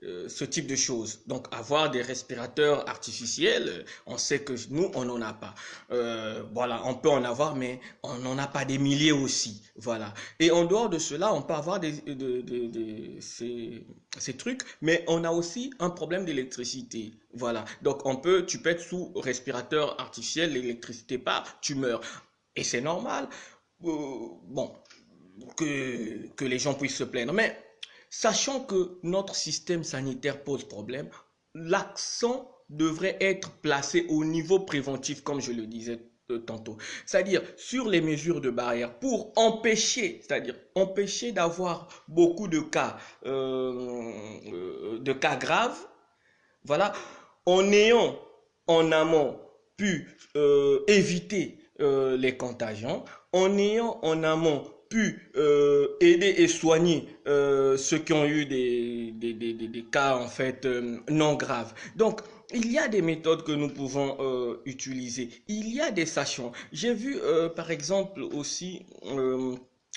ce type de choses. Donc, avoir des respirateurs artificiels, on sait que nous, on n'en a pas. Voilà, on peut en avoir, mais on n'en a pas des milliers aussi. Voilà. Et en dehors de cela, on peut avoir ces trucs, mais on a aussi un problème d'électricité. Voilà. Donc, tu peux être sous respirateur artificiel, l'électricité part, tu meurs. Et c'est normal, bon, que les gens puissent se plaindre. Mais sachant que notre système sanitaire pose problème, l'accent devrait être placé au niveau préventif, comme je le disais tantôt. C'est-à-dire sur les mesures de barrière pour empêcher, c'est-à-dire empêcher d'avoir beaucoup de cas graves, voilà, en ayant en amont pu éviter les contagions, en ayant en amont pu aider et soigner ceux qui ont eu des cas en fait non graves. Donc, il y a des méthodes que nous pouvons utiliser. Il y a des sachants. J'ai vu par exemple aussi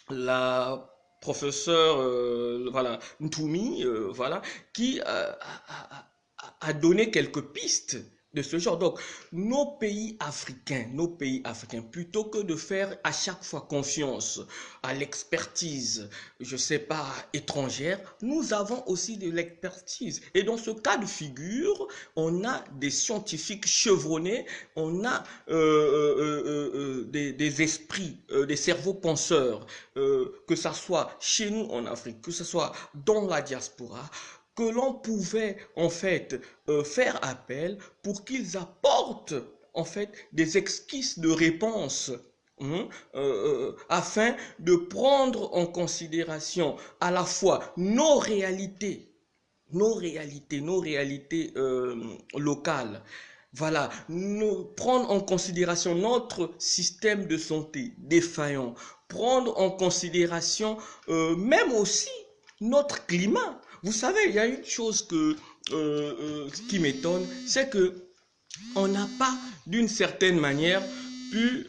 la professeure voilà Ntoumi voilà qui a donné quelques pistes de ce genre. Donc, nos pays africains, plutôt que de faire à chaque fois confiance à l'expertise, je sais pas, étrangère, nous avons aussi de l'expertise. Et dans ce cas de figure, on a des scientifiques chevronnés, on a des esprits, des cerveaux penseurs, que ça soit chez nous en Afrique, que ce soit dans la diaspora, que l'on pouvait en fait faire appel pour qu'ils apportent en fait des esquisses de réponse afin de prendre en considération à la fois nos réalités locales. Voilà, prendre en considération notre système de santé défaillant, prendre en considération même aussi notre climat. Vous savez, il y a une chose qui m'étonne, c'est que on n'a pas d'une certaine manière pu,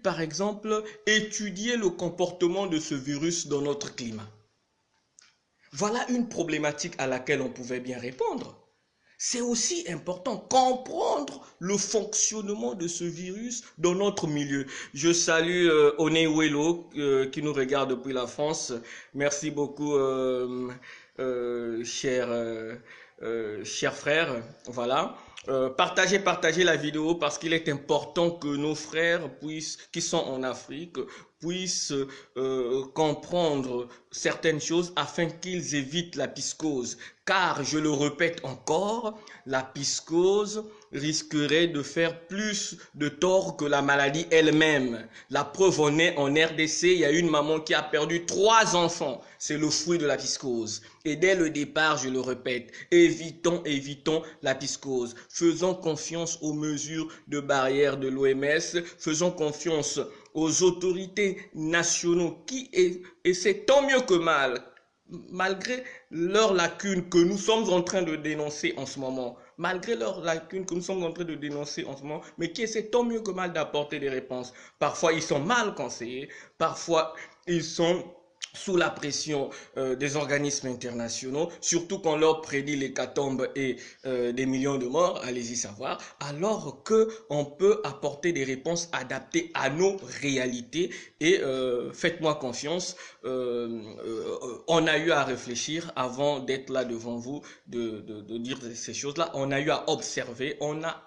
par exemple, étudier le comportement de ce virus dans notre climat. Voilà une problématique à laquelle on pouvait bien répondre. C'est aussi important comprendre le fonctionnement de ce virus dans notre milieu. Je salue Onewelo qui nous regarde depuis la France. Merci beaucoup, cher frère. Voilà. Partagez la vidéo parce qu'il est important que nos frères qui sont en Afrique puissent comprendre certaines choses afin qu'ils évitent la piscose. Car, je le répète encore, la piscose risquerait de faire plus de tort que la maladie elle-même. La preuve en est, en RDC, il y a une maman qui a perdu 3 enfants. C'est le fruit de la piscose. Et dès le départ, je le répète, évitons la piscose. Faisons confiance aux mesures de barrière de l'OMS. Faisons confiance aux autorités nationaux qui essaient tant mieux que mal, malgré leurs lacunes que nous sommes en train de dénoncer en ce moment, mais qui essaient tant mieux que mal d'apporter des réponses. Parfois, ils sont mal conseillés, parfois, ils sont sous la pression des organismes internationaux, surtout quand leur prédit l'hécatombe et des millions de morts, allez-y savoir, alors qu'on peut apporter des réponses adaptées à nos réalités. Et faites-moi confiance, on a eu à réfléchir avant d'être là devant vous, de dire ces choses-là. On a eu à observer, on a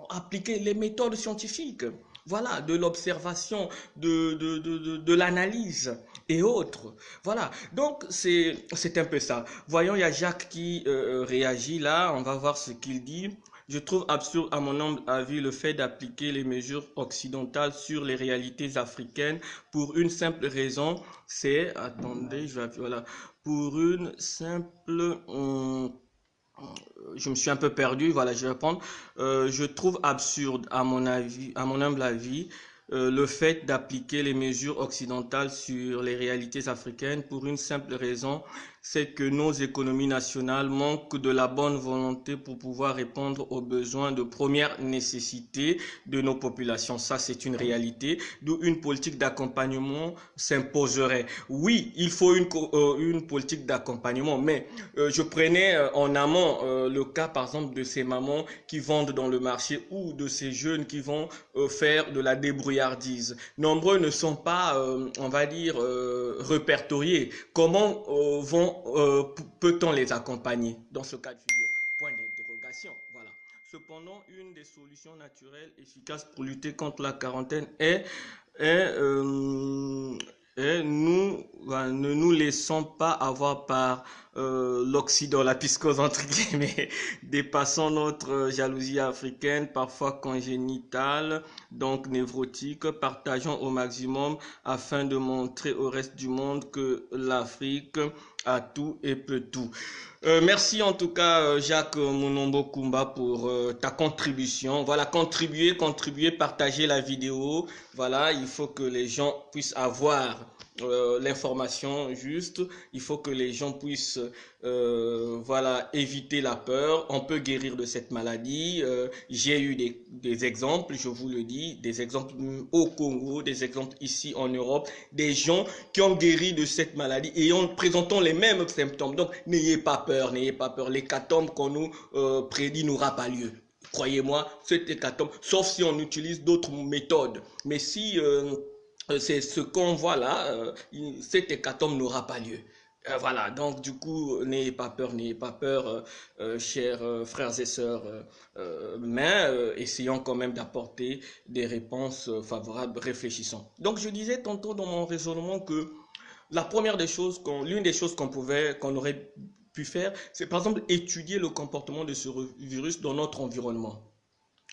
appliqué les méthodes scientifiques. Voilà, de l'observation, de l'analyse et autres. Voilà, donc c'est un peu ça. Voyons, il y a Jacques qui réagit là, on va voir ce qu'il dit. Je trouve absurde, à mon humble avis, le fait d'appliquer les mesures occidentales sur les réalités africaines pour une simple raison, c'est, attendez, voilà, pour une simple... je me suis un peu perdu, voilà, je vais reprendre. Je trouve absurde, à mon avis, à mon humble avis, le fait d'appliquer les mesures occidentales sur les réalités africaines pour une simple raison, c'est que nos économies nationales manquent de la bonne volonté pour pouvoir répondre aux besoins de première nécessité de nos populations. Ça, c'est une réalité, d'où une politique d'accompagnement s'imposerait. Oui, il faut une politique d'accompagnement, mais je prenais en amont le cas, par exemple, de ces mamans qui vendent dans le marché ou de ces jeunes qui vont faire de la débrouillardise. Nombreux ne sont pas, on va dire, répertoriés. Comment peut-on les accompagner dans ce cas de figure? Point d'interrogation. Voilà. Cependant, une des solutions naturelles efficaces pour lutter contre la quarantaine est et nous ne nous laissons pas avoir par l'Occident, la piscose entre guillemets, dépassons notre jalousie africaine, parfois congénitale, donc névrotique, partageons au maximum afin de montrer au reste du monde que l'Afrique a tout et peut tout. Merci en tout cas Jacques Munombo Kumba pour ta contribution. Voilà, contribuer, partager la vidéo. Voilà, il faut que les gens puissent avoir l'information juste. Il faut que les gens puissent voilà, éviter la peur. On peut guérir de cette maladie. J'ai eu des exemples, je vous le dis, des exemples au Congo, des exemples ici en Europe, des gens qui ont guéri de cette maladie et en présentant les mêmes symptômes. Donc, n'ayez pas peur, n'ayez pas peur. L'hécatombe qu'on nous prédit n'aura pas lieu. Croyez-moi, cette hécatombe, sauf si on utilise d'autres méthodes. Mais si c'est ce qu'on voit là, cette hécatombe n'aura pas lieu. Voilà, donc du coup, n'ayez pas peur, chers frères et sœurs, mais essayons quand même d'apporter des réponses favorables, réfléchissons. Donc je disais tantôt dans mon raisonnement que la première des choses, l'une des choses qu'on aurait pu faire, c'est par exemple étudier le comportement de ce virus dans notre environnement.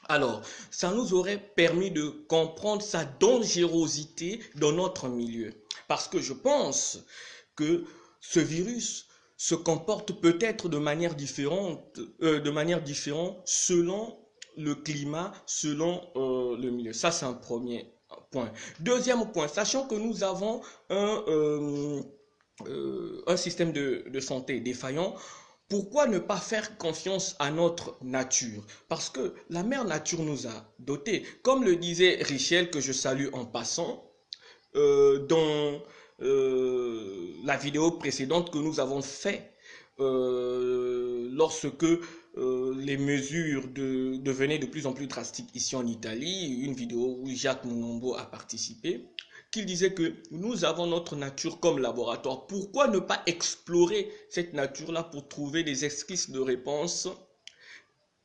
Alors, ça nous aurait permis de comprendre sa dangerosité dans notre milieu. Parce que je pense que ce virus se comporte peut-être de manière différente selon le climat, selon le milieu. Ça, c'est un premier point. Deuxième point, sachant que nous avons un système de santé défaillant, pourquoi ne pas faire confiance à notre nature? Parce que la mère nature nous a dotés. Comme le disait Richel, que je salue en passant, dans la vidéo précédente que nous avons fait, lorsque les mesures devenaient de plus en plus drastiques ici en Italie, une vidéo où Jacques Munombo a participé, qu'il disait que nous avons notre nature comme laboratoire. Pourquoi ne pas explorer cette nature-là pour trouver des esquisses de réponse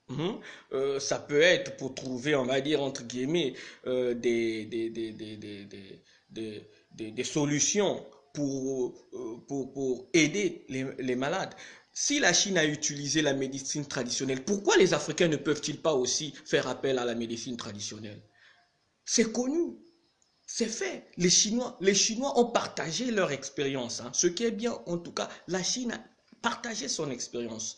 Mhm. Ça peut être pour trouver, on va dire, entre guillemets, des solutions pour aider les malades. Si la Chine a utilisé la médecine traditionnelle, pourquoi les Africains ne peuvent-ils pas aussi faire appel à la médecine traditionnelle? C'est connu. C'est fait. Les Chinois ont partagé leur expérience, hein. Ce qui est bien, en tout cas, la Chine a partagé son expérience.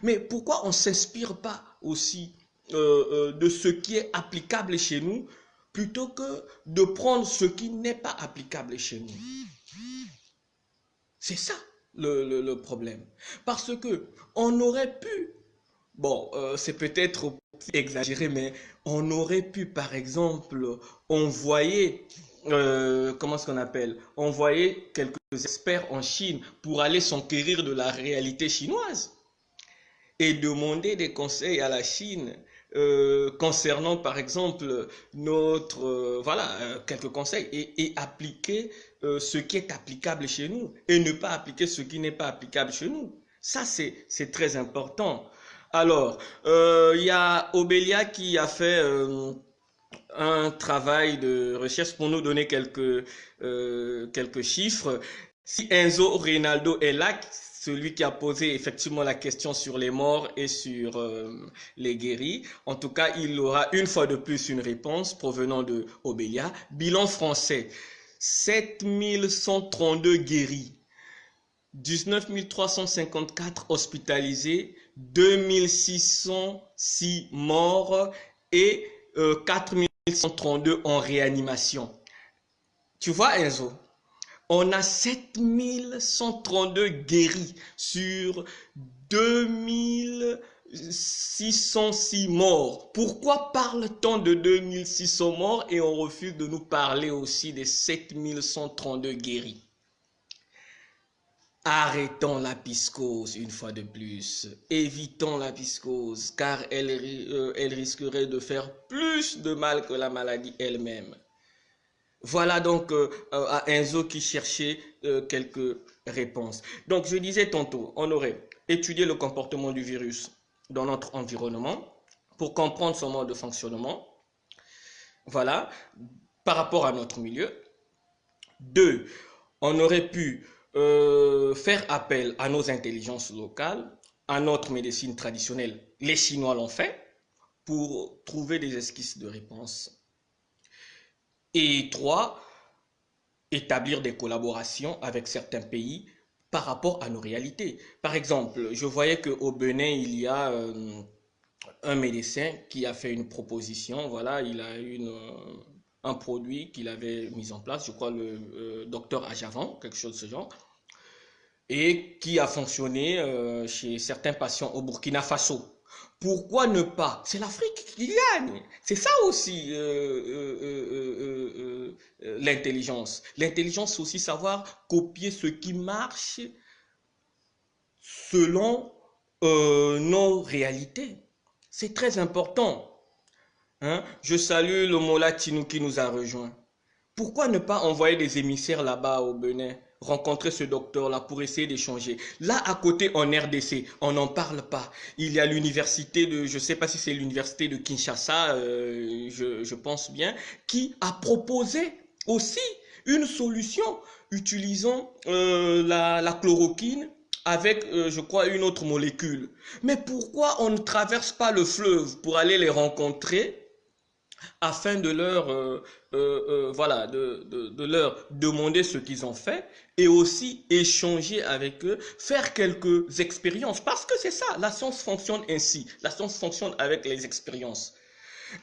Mais pourquoi on ne s'inspire pas aussi de ce qui est applicable chez nous plutôt que de prendre ce qui n'est pas applicable chez nous? C'est ça le problème. Parce que on aurait pu, bon, c'est peut-être exagéré, mais on aurait pu, par exemple, envoyer, comment est-ce qu'on appelle, envoyer quelques experts en Chine pour aller s'enquérir de la réalité chinoise et demander des conseils à la Chine concernant par exemple notre voilà quelques conseils et appliquer ce qui est applicable chez nous et ne pas appliquer ce qui n'est pas applicable chez nous. Ça c'est très important. Alors il y a Obelia qui a fait un travail de recherche pour nous donner quelques chiffres. Si Enzo Reinaldo est là, celui qui a posé effectivement la question sur les morts et sur les guéris, en tout cas, il aura une fois de plus une réponse provenant de Obelia. Bilan français, 7132 guéris, 19 354 hospitalisés, 2606 morts et 4132 en réanimation. Tu vois, Enzo, on a 7132 guéris sur 2606 morts. Pourquoi parle-t-on de 2600 morts et on refuse de nous parler aussi des 7132 guéris? Arrêtons la piscose une fois de plus. Évitons la piscose car elle risquerait de faire plus de mal que la maladie elle-même. Voilà donc à Enzo qui cherchait quelques réponses. Donc je disais tantôt, on aurait étudié le comportement du virus dans notre environnement pour comprendre son mode de fonctionnement. Voilà, par rapport à notre milieu. Deux, on aurait pu faire appel à nos intelligences locales, à notre médecine traditionnelle. Les Chinois l'ont fait pour trouver des esquisses de réponse. Et trois, établir des collaborations avec certains pays par rapport à nos réalités. Par exemple, je voyais qu'au Bénin, il y a un médecin qui a fait une proposition. Voilà, il a un produit qu'il avait mis en place, je crois le docteur Ajavan, quelque chose de ce genre, et qui a fonctionné chez certains patients au Burkina Faso. Pourquoi ne pas? C'est l'Afrique qui gagne. C'est ça aussi l'intelligence. L'intelligence, c'est aussi savoir copier ce qui marche selon nos réalités. C'est très important. Hein? Je salue le Mola Tinou qui nous a rejoint. Pourquoi ne pas envoyer des émissaires là-bas au Bénin, rencontrer ce docteur-là pour essayer d'échanger? Là, à côté, en RDC, on n'en parle pas. Il y a l'université de, je ne sais pas si c'est l'université de Kinshasa, je pense bien, qui a proposé aussi une solution utilisant la chloroquine avec, je crois, une autre molécule. Mais pourquoi on ne traverse pas le fleuve pour aller les rencontrer afin de leur, voilà, de leur demander ce qu'ils ont fait et aussi échanger avec eux, faire quelques expériences. Parce que c'est ça, la science fonctionne ainsi. La science fonctionne avec les expériences.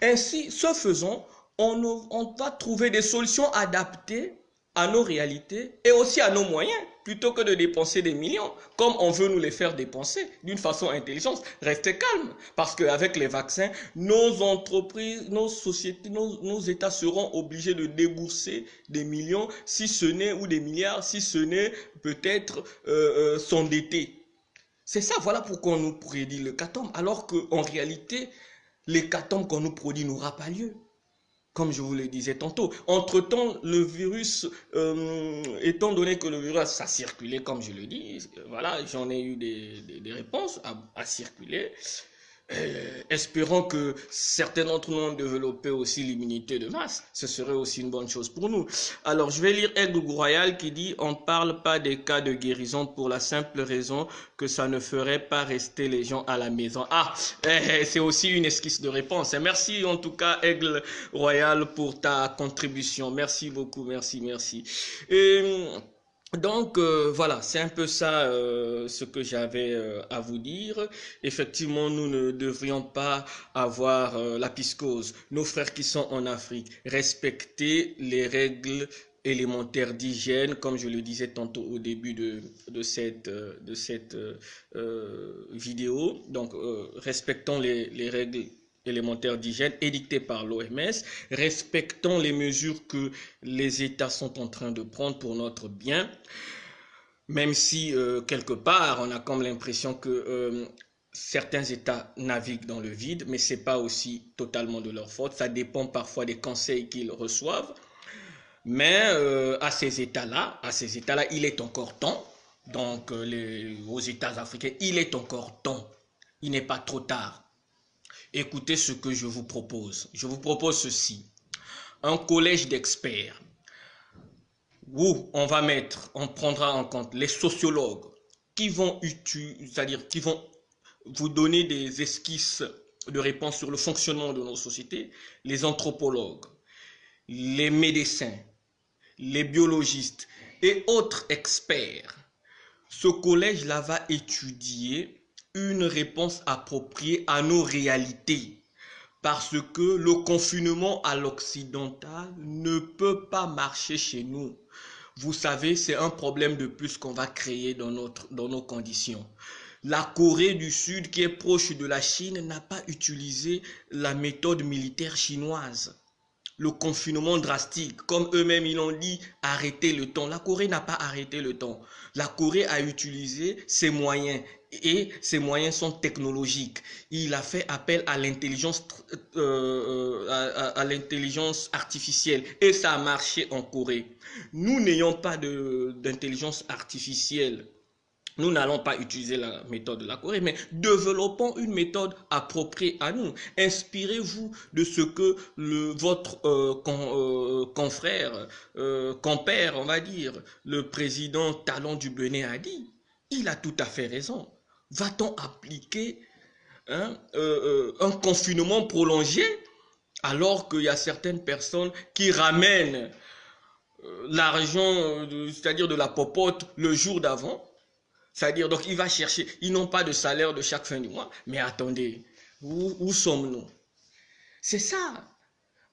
Ainsi, ce faisant, on va trouver des solutions adaptées à nos réalités et aussi à nos moyens, plutôt que de dépenser des millions, comme on veut nous les faire dépenser d'une façon intelligente. Restez calme, parce qu'avec les vaccins, nos entreprises, nos sociétés, nos États seront obligés de débourser des millions, si ce n'est, ou des milliards, si ce n'est peut-être s'endetter. C'est ça, voilà pourquoi on nous prédit l'hécatombe, alors qu'en réalité, l'hécatombe qu'on nous prédit n'aura pas lieu. Comme je vous le disais tantôt, entre-temps, le virus, étant donné que le virus, ça circulé, comme je le dis, voilà, j'en ai eu des réponses à circuler. Espérons que certains d'entre nous ont développé aussi l'immunité de masse. Ce serait aussi une bonne chose pour nous. Alors, je vais lire Aigle Royal qui dit « On ne parle pas des cas de guérison pour la simple raison que ça ne ferait pas rester les gens à la maison. » Ah, c'est aussi une esquisse de réponse. Merci en tout cas, Aigle Royal, pour ta contribution. Merci beaucoup, merci, merci. Et, donc, voilà, c'est un peu ça ce que j'avais à vous dire. Effectivement, nous ne devrions pas avoir la piscose. Nos frères qui sont en Afrique, respecter les règles élémentaires d'hygiène, comme je le disais tantôt au début de cette vidéo. Donc, respectons les règles élémentaires d'hygiène édictées par l'OMS, respectons les mesures que les États sont en train de prendre pour notre bien, même si quelque part on a comme l'impression que certains États naviguent dans le vide, mais ce n'est pas aussi totalement de leur faute, ça dépend parfois des conseils qu'ils reçoivent, mais à ces États-là, il est encore temps, donc aux États africains, il est encore temps, il n'est pas trop tard. Écoutez ce que je vous propose. Je vous propose ceci. Un collège d'experts où on prendra en compte les sociologues qui vont qui vont vous donner des esquisses de réponse sur le fonctionnement de nos sociétés, les anthropologues, les médecins, les biologistes et autres experts. Ce collège-là va étudier une réponse appropriée à nos réalités. Parce que le confinement à l'occidental ne peut pas marcher chez nous. Vous savez, c'est un problème de plus qu'on va créer dans nos conditions. La Corée du Sud, qui est proche de la Chine, n'a pas utilisé la méthode militaire chinoise. Le confinement drastique, comme eux-mêmes ils l'ont dit, arrêter le temps. La Corée n'a pas arrêté le temps. La Corée a utilisé ses moyens et ces moyens sont technologiques. Il a fait appel à l'intelligence artificielle et ça a marché en Corée. Nous n'ayons pas d'intelligence artificielle. Nous n'allons pas utiliser la méthode de la Corée, mais développons une méthode appropriée à nous. Inspirez-vous de ce que votre compère, on va dire, le président Talon du Bénin a dit. Il a tout à fait raison. Va-t-on appliquer un confinement prolongé alors qu'il y a certaines personnes qui ramènent l'argent, c'est-à-dire de la popote, le jour d'avant? C'est-à-dire, donc il va chercher, ils n'ont pas de salaire de chaque fin du mois. Mais attendez, où sommes-nous? C'est ça.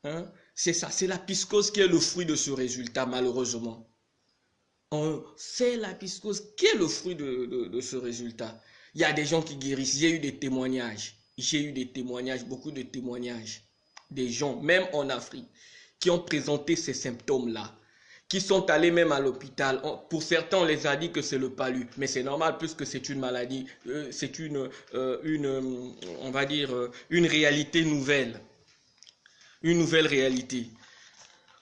Hein? C'est ça, c'est la piscose qui est le fruit de ce résultat, malheureusement. C'est la piscose qui est le fruit de ce résultat. Il y a des gens qui guérissent. J'ai eu des témoignages. Beaucoup de témoignages. Des gens, même en Afrique, qui ont présenté ces symptômes-là, qui sont allés même à l'hôpital. Pour certains, on les a dit que c'est le palu, mais c'est normal puisque c'est une maladie, c'est on va dire, une réalité nouvelle, une nouvelle réalité.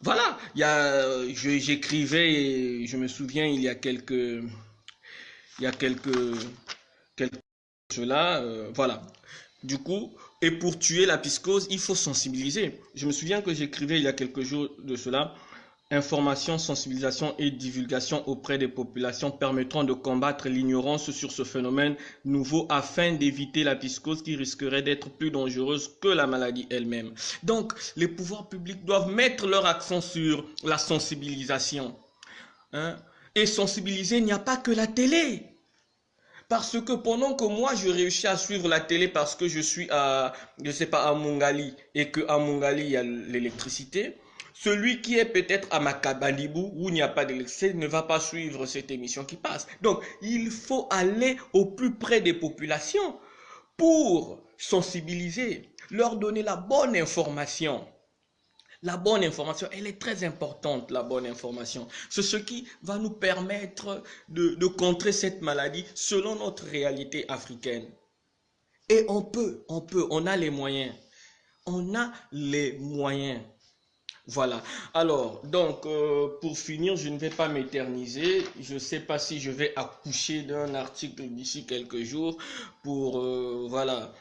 Voilà, j'écrivais, je me souviens, il y a quelques cela, voilà. Du coup, et pour tuer la piscose, il faut sensibiliser. Je me souviens que j'écrivais il y a quelques jours de cela. Information, sensibilisation et divulgation auprès des populations permettront de combattre l'ignorance sur ce phénomène nouveau afin d'éviter la piscose qui risquerait d'être plus dangereuse que la maladie elle-même. Donc, les pouvoirs publics doivent mettre leur accent sur la sensibilisation. Hein? Et sensibiliser, il n'y a pas que la télé. Parce que pendant que moi, je réussis à suivre la télé parce que je suis à, je sais pas, à Mongali et qu'à Mongali, il y a l'électricité, celui qui est peut-être à Makabandibou, où il n'y a pas d'électricité, ne va pas suivre cette émission qui passe. Donc, il faut aller au plus près des populations pour sensibiliser, leur donner la bonne information. La bonne information, elle est très importante, la bonne information. C'est ce qui va nous permettre de contrer cette maladie selon notre réalité africaine. Et on a les moyens. On a les moyens. Voilà. Alors, donc, pour finir, je ne vais pas m'éterniser. Je ne sais pas si je vais accoucher d'un article d'ici quelques jours pour, voilà,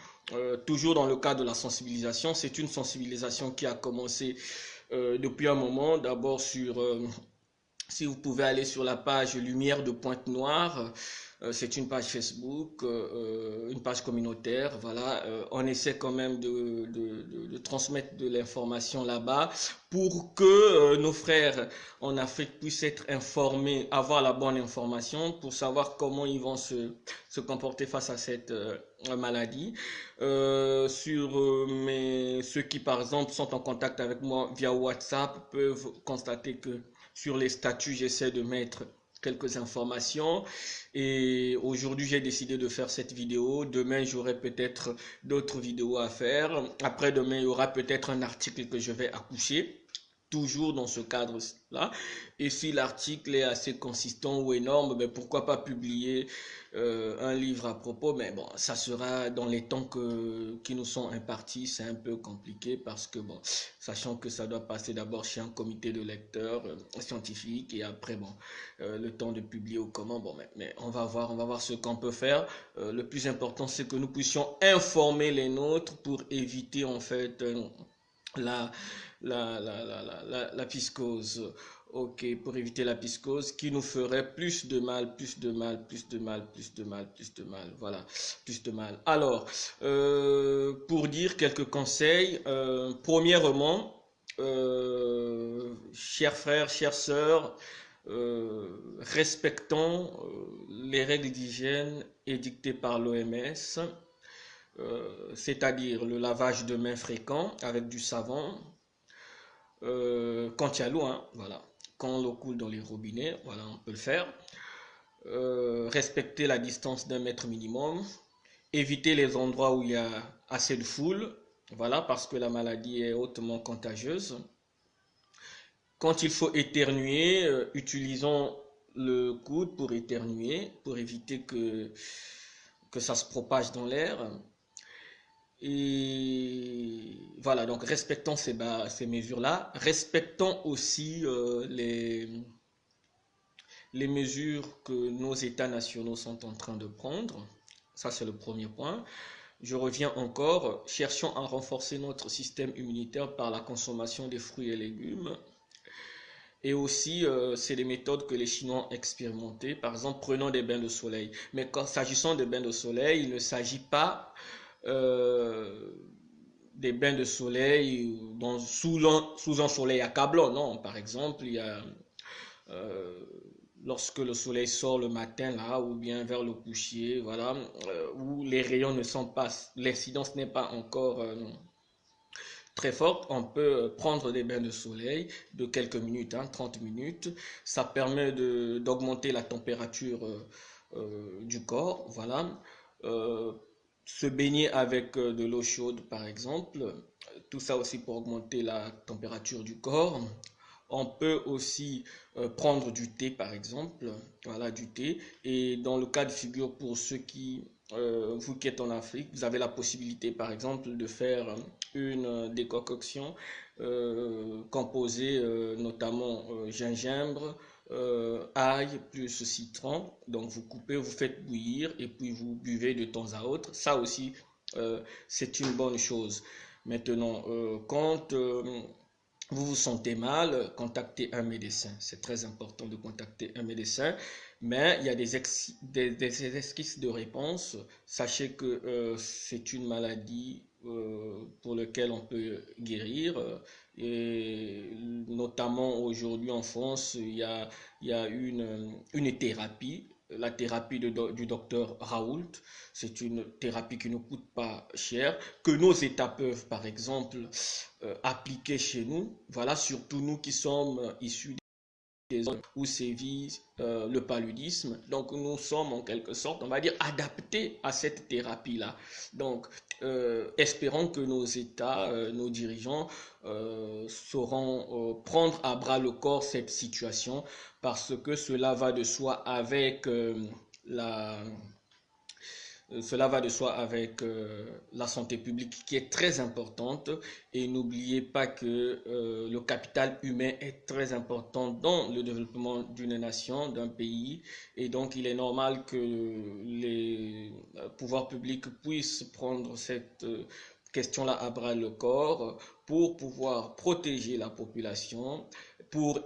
toujours dans le cadre de la sensibilisation. C'est une sensibilisation qui a commencé depuis un moment, d'abord sur si vous pouvez aller sur la page Lumière de Pointe-Noire, c'est une page Facebook, une page communautaire. Voilà, on essaie quand même de transmettre de l'information là-bas pour que nos frères en Afrique puissent être informés, avoir la bonne information pour savoir comment ils vont se comporter face à cette maladie. Ceux qui, par exemple, sont en contact avec moi via WhatsApp peuvent constater que sur les statuts, j'essaie de mettre quelques informations et aujourd'hui j'ai décidé de faire cette vidéo. Demain j'aurai peut-être d'autres vidéos à faire. Après-demain il y aura peut-être un article que je vais accoucher, toujours dans ce cadre-là. Et si l'article est assez consistant ou énorme, ben pourquoi pas publier un livre à propos. Mais bon, ça sera dans les temps qui nous sont impartis. C'est un peu compliqué parce que bon, sachant que ça doit passer d'abord chez un comité de lecteurs scientifiques et après bon, le temps de publier ou comment. Bon, mais on va voir ce qu'on peut faire. Le plus important, c'est que nous puissions informer les nôtres pour éviter en fait la, la piscose. Ok, pour éviter la piscose qui nous ferait plus de mal, plus de mal, plus de mal, plus de mal, plus de mal. Voilà, plus de mal. Alors, pour dire quelques conseils, premièrement, chers frères, chères sœurs, respectons les règles d'hygiène édictées par l'OMS, c'est-à-dire le lavage de mains fréquent avec du savon, quand il y a l'eau, hein, voilà. Quand l'eau coule dans les robinets, voilà, on peut le faire. Respecter la distance d'1 mètre minimum. Éviter les endroits où il y a assez de foule, voilà, parce que la maladie est hautement contagieuse. Quand il faut éternuer, utilisons le coude pour éternuer, pour éviter que ça se propage dans l'air. Et voilà, donc respectons ces mesures-là. Respectons aussi les mesures que nos États nationaux sont en train de prendre. Ça, c'est le premier point. Je reviens encore, cherchons à renforcer notre système immunitaire par la consommation des fruits et légumes. Et aussi, c'est des méthodes que les Chinois ont expérimentées. Par exemple, prenons des bains de soleil. Mais s'agissant des bains de soleil, il ne s'agit pas euh, des bains de soleil sous un soleil accablant. Non, par exemple, il y a euh, lorsque le soleil sort le matin là, ou bien vers le coucher, voilà, où les rayons ne sont pas, l'incidence n'est pas encore très forte, on peut prendre des bains de soleil de quelques minutes, hein, 30 minutes. Ça permet d'augmenter la température du corps, voilà. Euh, Se baigner avec de l'eau chaude, par exemple, tout ça aussi pour augmenter la température du corps. On peut aussi prendre du thé, par exemple, voilà, du thé. Et dans le cas de figure, pour ceux vous qui êtes en Afrique, vous avez la possibilité, par exemple, de faire une décoction composée notamment gingembre, ail plus citron. Donc vous coupez, vous faites bouillir et puis vous buvez de temps à autre. Ça aussi, c'est une bonne chose. Maintenant, quand vous vous sentez mal, contactez un médecin. C'est très important de contacter un médecin. Mais il y a des esquisses de réponse. Sachez que c'est une maladie pour laquelle on peut guérir. Et notamment aujourd'hui en France, il y a une thérapie. La thérapie du docteur Raoult, c'est une thérapie qui ne coûte pas cher, que nos États peuvent par exemple appliquer chez nous. Voilà, surtout nous qui sommes issus des zones où sévit le paludisme. Donc nous sommes en quelque sorte, on va dire, adaptés à cette thérapie-là. Donc espérons que nos États, nos dirigeants sauront prendre à bras le corps cette situation parce que cela va de soi avec la Cela va de soi avec la santé publique qui est très importante et n'oubliez pas que le capital humain est très important dans le développement d'une nation, d'un pays et donc il est normal que les pouvoirs publics puissent prendre cette question-là à bras le corps pour pouvoir protéger la population, pour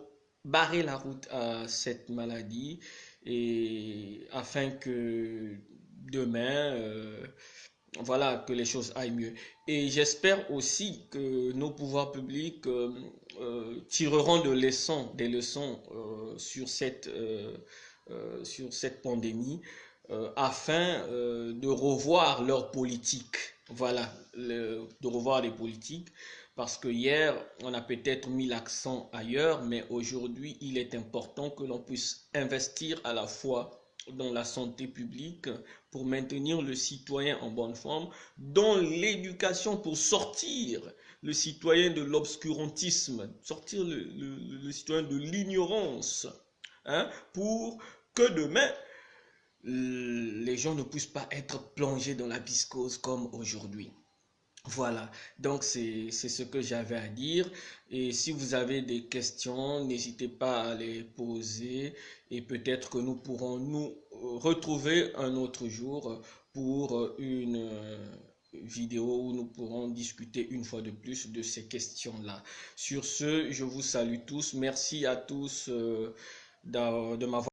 barrer la route à cette maladie et afin que demain, voilà, que les choses aillent mieux. Et j'espère aussi que nos pouvoirs publics tireront des leçons sur cette pandémie afin de revoir leur politique. Voilà, de revoir les politiques. Parce que hier, on a peut-être mis l'accent ailleurs, mais aujourd'hui, il est important que l'on puisse investir à la fois dans la santé publique pour maintenir le citoyen en bonne forme, dans l'éducation pour sortir le citoyen de l'obscurantisme, sortir le citoyen de l'ignorance, hein, pour que demain, les gens ne puissent pas être plongés dans la biscose comme aujourd'hui. Voilà, donc c'est ce que j'avais à dire. Et si vous avez des questions, n'hésitez pas à les poser et peut-être que nous pourrons nous retrouver un autre jour pour une vidéo où nous pourrons discuter une fois de plus de ces questions-là. Sur ce, je vous salue tous. Merci à tous de m'avoir